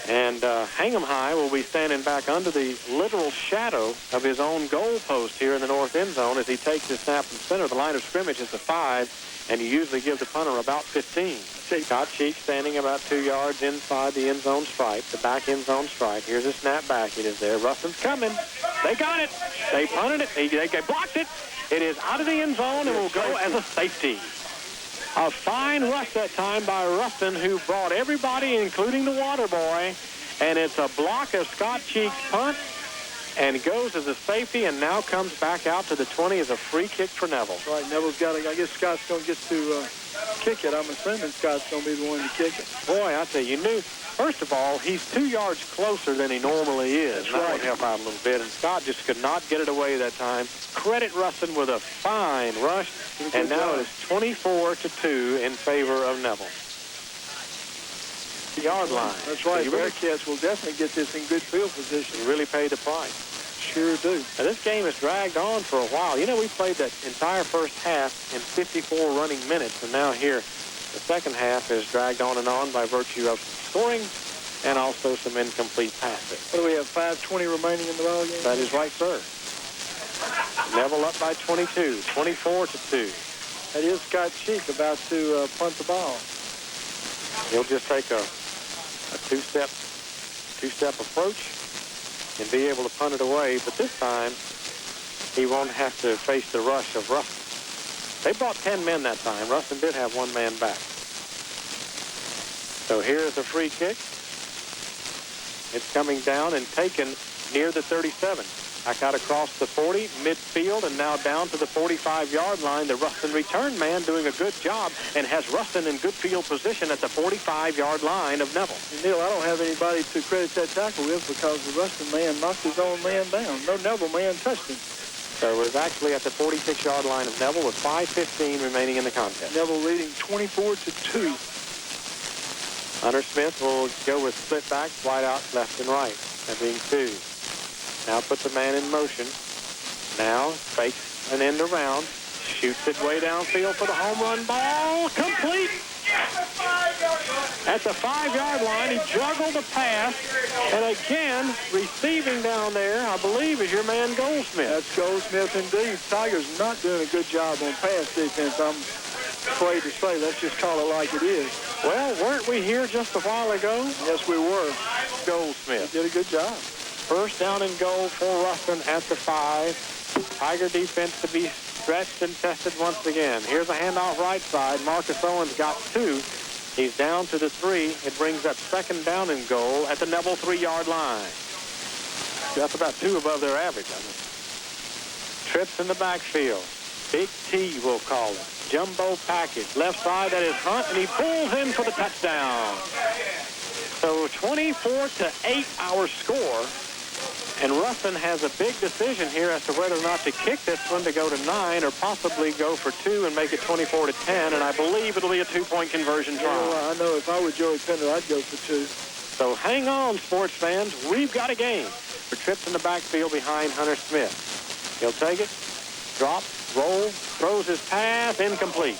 And Hingham High will be standing back under the literal shadow of his own goal post here in the north end zone as he takes his snap from center. The line of scrimmage is the 5, and you usually give the punter about 15. Scott Cheek standing about 2 yards inside the end zone stripe, the back end zone stripe. Here's a snap back. It is there. Ruston's coming. They got it. They punted it. They blocked it. It is out of the end zone and will go as a safety. A fine rush that time by Ruston, who brought everybody, including the water boy. And it's a block of Scott Cheek's punt and goes as a safety and now comes back out to the 20 as a free kick for Neville. That's right. Neville's got to, I guess Scott's going to get to kick it. I'm assuming Scott's going to be the one to kick it. Boy, I tell you, first of all, he's 2 yards closer than he normally is. That's that right. would help out a little bit. And Scott just could not get it away that time. Credit Ruston with a fine rush. And now it is 24-2 in favor of Neville. Yard line. That's right. So Bearcats will definitely get this in good field position. You really paid the price. Sure do. Now, this game has dragged on for a while. You know, we played that entire first half in 54 running minutes, and now here the second half is dragged on and on by virtue of scoring and also some incomplete passes. What do we have, 5:20 remaining in the ball game? That is right, sir. Neville up by 22, 24-2. That is Scott Cheek about to punt the ball. He'll just take a two-step approach and be able to punt it away, but this time he won't have to face the rush of Ruston. They brought 10 men that time. Ruston did have 1 man back. So here's the free kick. It's coming down and taken near the 37. Back out across the 40, midfield, and now down to the 45-yard line. The Ruston return man doing a good job and has Ruston in good field position at the 45-yard line of Neville. And Neil, I don't have anybody to credit that tackle with because the Ruston man knocked his own man down. No Neville man touched him. So it was actually at the 46-yard line of Neville with 5:15 remaining in the contest. Neville leading 24-2. Hunter Smith will go with split backs, wide out, left and right. That being 2. Now puts a man in motion. Now fakes an end around. Shoots it way downfield for the home run ball. Complete. At the 5-yard line, he juggled the pass. And again, receiving down there, I believe, is your man Goldsmith. That's Goldsmith indeed. Tigers not doing a good job on pass defense, I'm afraid to say. Let's just call it like it is. Well, weren't we here just a while ago? Yes, we were. Goldsmith He did a good job. First down and goal for Ruston at the 5. Tiger defense to be stretched and tested once again. Here's a handoff right side. Marcus Owens got 2. He's down to the 3. It brings up second down and goal at the Neville 3-yard line. That's about 2 above their average, I think. Trips in the backfield. Big T, we'll call it. Jumbo package. Left side, that is Hunt, and he pulls in for the touchdown. So 24-8 our score. And Ruston has a big decision here as to whether or not to kick this one to go to 9 or possibly go for 2 and make it 24-10. And I believe it'll be a 2-point conversion try. Well, I know if I were Joey Pender, I'd go for 2. So hang on, sports fans. We've got a game. For trips in the backfield behind Hunter Smith. He'll take it, drop, roll, throws his pass, incomplete.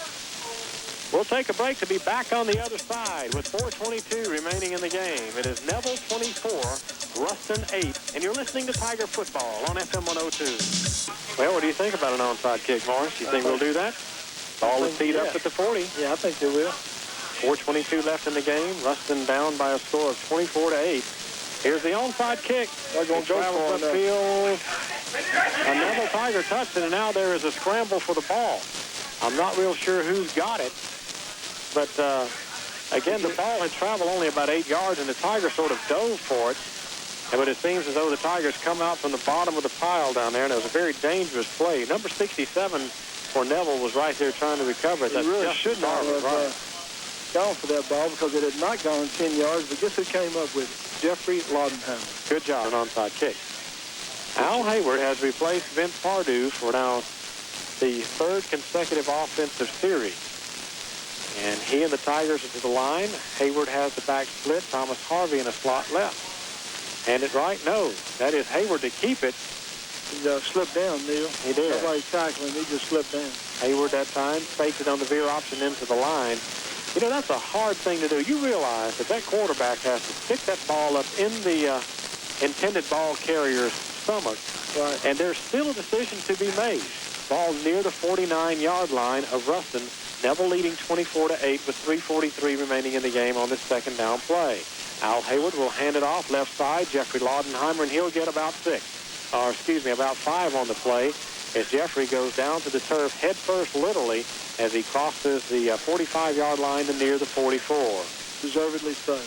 We'll take a break to be back on the other side with 4:22 remaining in the game. It is Neville 24, Ruston 8, and you're listening to Tiger Football on FM 102. Well, what do you think about an onside kick, Morris? You think we'll do that? Ball is teed up at the 40. Yeah, I think they will. 4:22 left in the game. Ruston down by a score of 24-8. Here's the onside kick. They're going to go for it. Upfield. A Neville Tiger touched it, and now there is a scramble for the ball. I'm not real sure who's got it, but again, the ball had traveled only about 8 yards, and the Tigers sort of dove for it. But it seems as though the Tigers come out from the bottom of the pile down there, and it was a very dangerous play. Number 67 for Neville was right there trying to recover it. He really should not have gone for that ball because it had not gone 10 yards, but guess who came up with it? Jeffrey Laudenheimer. Good job. An onside kick. Al Hayward has replaced Vince Pardue for now the third consecutive offensive series. And he and the Tigers are to the line. Hayward has the back split. Thomas Harvey in a slot left. Hand it right? No. That is Hayward to keep it. He slipped down, Neil. He did. Nobody tackling. He just slipped down. Hayward that time faked it on the veer option into the line. You know, that's a hard thing to do. You realize that quarterback has to stick that ball up in the intended ball carrier's stomach. Right. And there's still a decision to be made. Ball near the 49-yard line of Ruston. Neville leading 24-8 with 3:43 remaining in the game on this second down play. Al Hayward will hand it off left side. Jeffrey Laudenheimer, and he'll get about 5 on the play as Jeffrey goes down to the turf head first, literally, as he crosses the 45-yard line to near the 44. Deservedly so.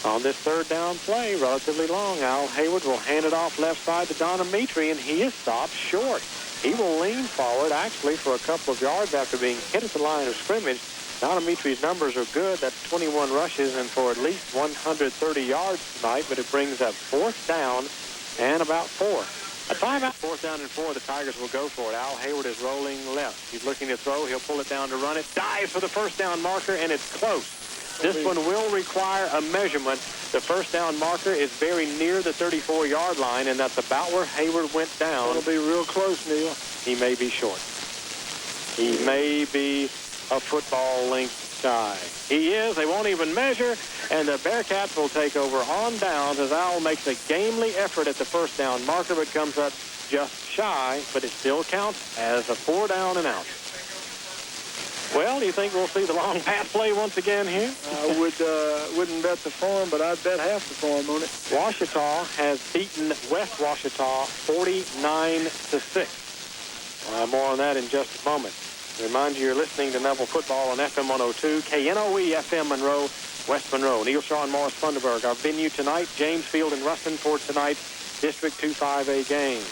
On this third down play, relatively long, Al Hayward will hand it off left side to Don Amitri, and he is stopped short. He will lean forward, actually, for a couple of yards after being hit at the line of scrimmage. Don Amitri's numbers are good. That's 21 rushes and for at least 130 yards tonight, but it brings up fourth down and about 4. A timeout. 4th down and 4. The Tigers will go for it. Al Hayward is rolling left. He's looking to throw. He'll pull it down to run it. Dives for the first down marker, and it's close. This one will require a measurement. The first down marker is very near the 34-yard line, and that's about where Hayward went down. It'll be real close, Neil. He may be short. He may be a football length shy. He is. They won't even measure, and the Bearcats will take over on downs as Al makes a gamely effort at the first down marker, but comes up just shy, but it still counts as a 4 down and out. Well, do you think we'll see the long pass play once again here? I wouldn't bet the farm, but I'd bet half the farm on it. Ouachita has beaten West Ouachita 49-6. More on that in just a moment. Remind you, you're listening to Neville Football on FM 102, KNOE FM Monroe, West Monroe. Neil Shaw and Morris Funderburg. Our venue tonight, James Field in Ruston for tonight's District 2-5A game.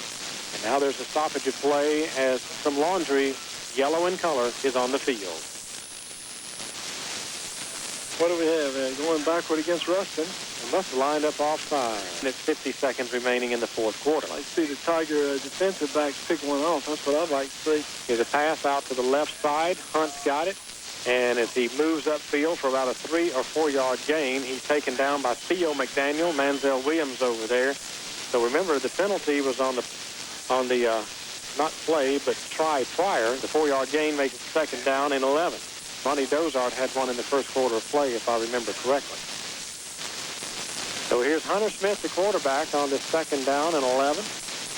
And now there's a stoppage of play as some laundry, yellow in color, is on the field. What do we have? Going backward against Ruston. They must have lined up offside. And it's 50 seconds remaining in the fourth quarter. I see the Tiger defensive backs pick one off. That's what I'd like to see. Here's a pass out to the left side. Hunt's got it. And as he moves upfield for about a 3 or 4 yard gain, he's taken down by Theo McDaniel, Manziel Williams over there. So remember, the penalty was on the not play, but try prior. The 4 yard gain makes it second down and 11. Monty Dozart had one in the first quarter of play, if I remember correctly. So here's Hunter Smith, the quarterback, on this second down and 11.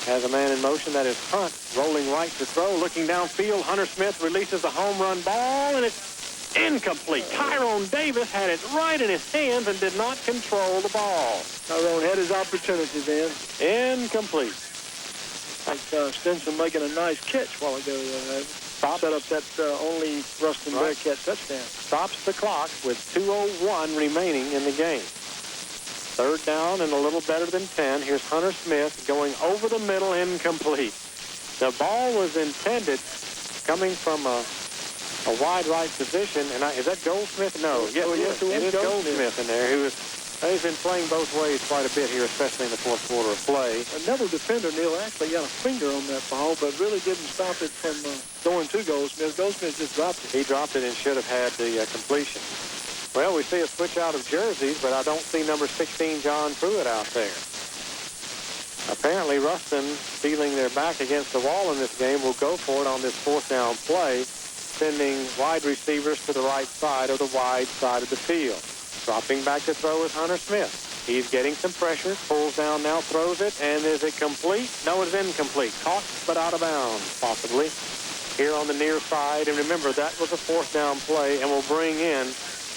Has a man in motion. That is Hunt, rolling right to throw. Looking downfield, Hunter Smith releases a home run ball, and it's incomplete. Tyrone Davis had it right in his hands and did not control the ball. Tyrone had his opportunity then. Incomplete. Like Stinson making a nice catch while ago. Set up that only Ruston Bearcat touchdown. Stops the clock with 2:01 remaining in the game. Third down and a little better than 10. Here's Hunter Smith going over the middle, incomplete. The ball was intended coming from a wide right position. And is that Goldsmith? No. Yes, it is Goldsmith in there. He's been playing both ways quite a bit here, especially in the fourth quarter of play. Another defender, Neil, actually got a finger on that ball, but really didn't stop it from going to Goldsmith. Goldsmith just dropped it. He dropped it and should have had the completion. Well, we see a switch out of jerseys, but I don't see number 16, John Pruitt, out there. Apparently, Ruston, feeling their back against the wall in this game, will go for it on this fourth down play, sending wide receivers to the right side or the wide side of the field. Dropping back to throw is Hunter Smith. He's getting some pressure, pulls down now, throws it, and is it complete? No, it's incomplete. Caught, but out of bounds, possibly. here on the near side. And remember, that was a fourth down play, and will bring in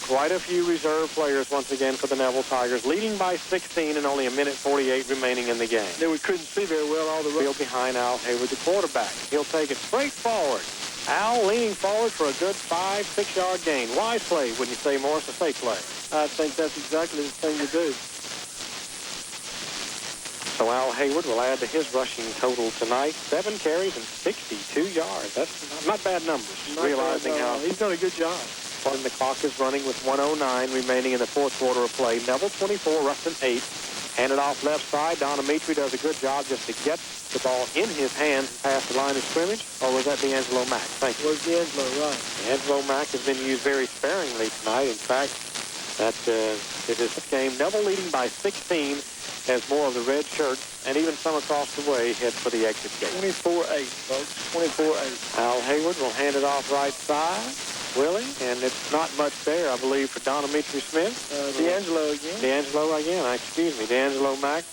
quite a few reserve players once again for the Neville Tigers, leading by 16 and only a minute 48 remaining in the game. Then we couldn't see very well all the field behind Al Hayward, the quarterback. He'll take it straight forward. Al leaning forward for a good 5-6 yard gain. Wise play, wouldn't you say, Morris? A safe play. I think that's exactly the thing to do. So Al Hayward will add to his rushing total tonight, 7 carries and 62 yards. That's not bad numbers. Realizing how he's done a good job. When the clock is running with 1:09 remaining in the fourth quarter of play. Neville 24, Ruston 8. Handed off left side. Don Amitri does a good job just to get the ball in his hands past the line of scrimmage. Or was that D'Angelo Mack? Thank you. Was D'Angelo, right. D'Angelo Mack has been used very sparingly tonight. In fact, that it is this game. Neville leading by 16 as more of the red shirts and even some across the way head for the exit gate. 24-8, folks. 24-8. Al Hayward will hand it off right side. Willie, and it's not much there, I believe, for Don Amitri Smith. D'Angelo again. D'Angelo again, excuse me. D'Angelo Mack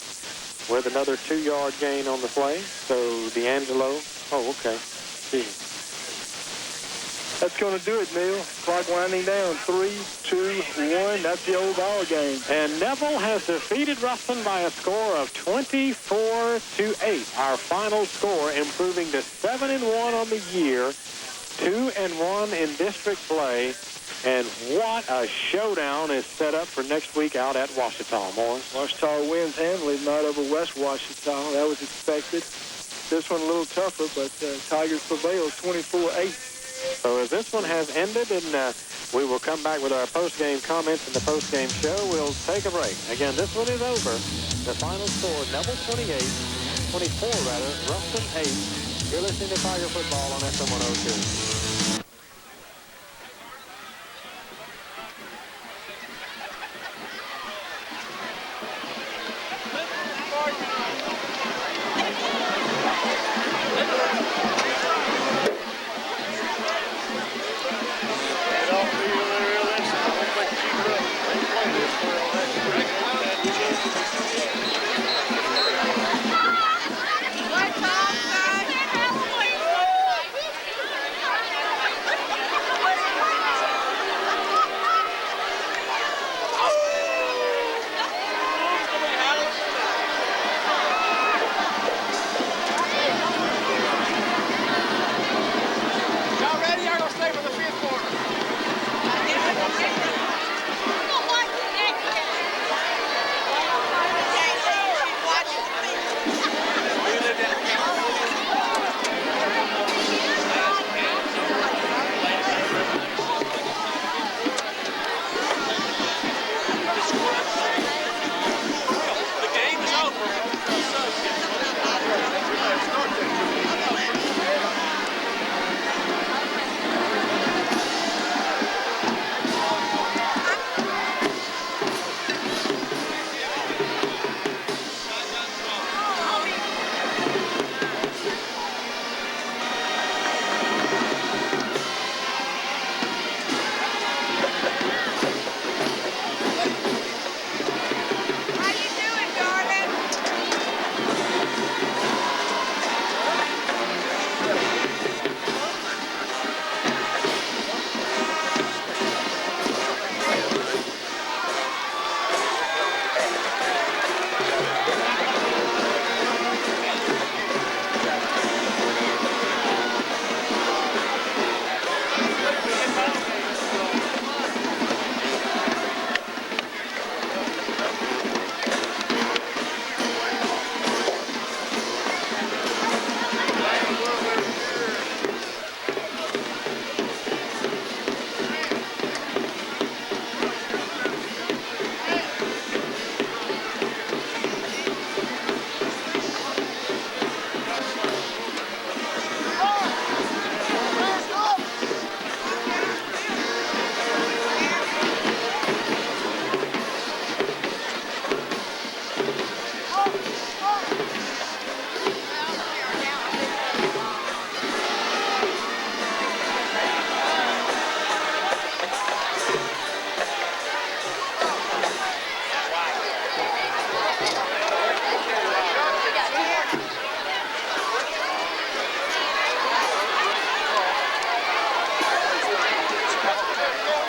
with another 2-yard gain on the play. So D'Angelo, okay. Excuse me. That's going to do it, Neil. Clock winding down. 3, 2, 1. That's the old ball game. And Neville has defeated Ruston by a score of 24-8. Our final score improving to 7-1 on the year. 2-1 in district play, and what a showdown is set up for next week out at Ouachita, Morris. Ouachita wins handily tonight over West Ouachita. That was expected. This one a little tougher, but Tigers prevail 24-8. So as this one has ended, and we will come back with our post-game comments in the post-game show. We'll take a break. Again, this one is over. The final score, Neville 24 rather, Ruston 8. You're listening to Tiger Football on FM 102.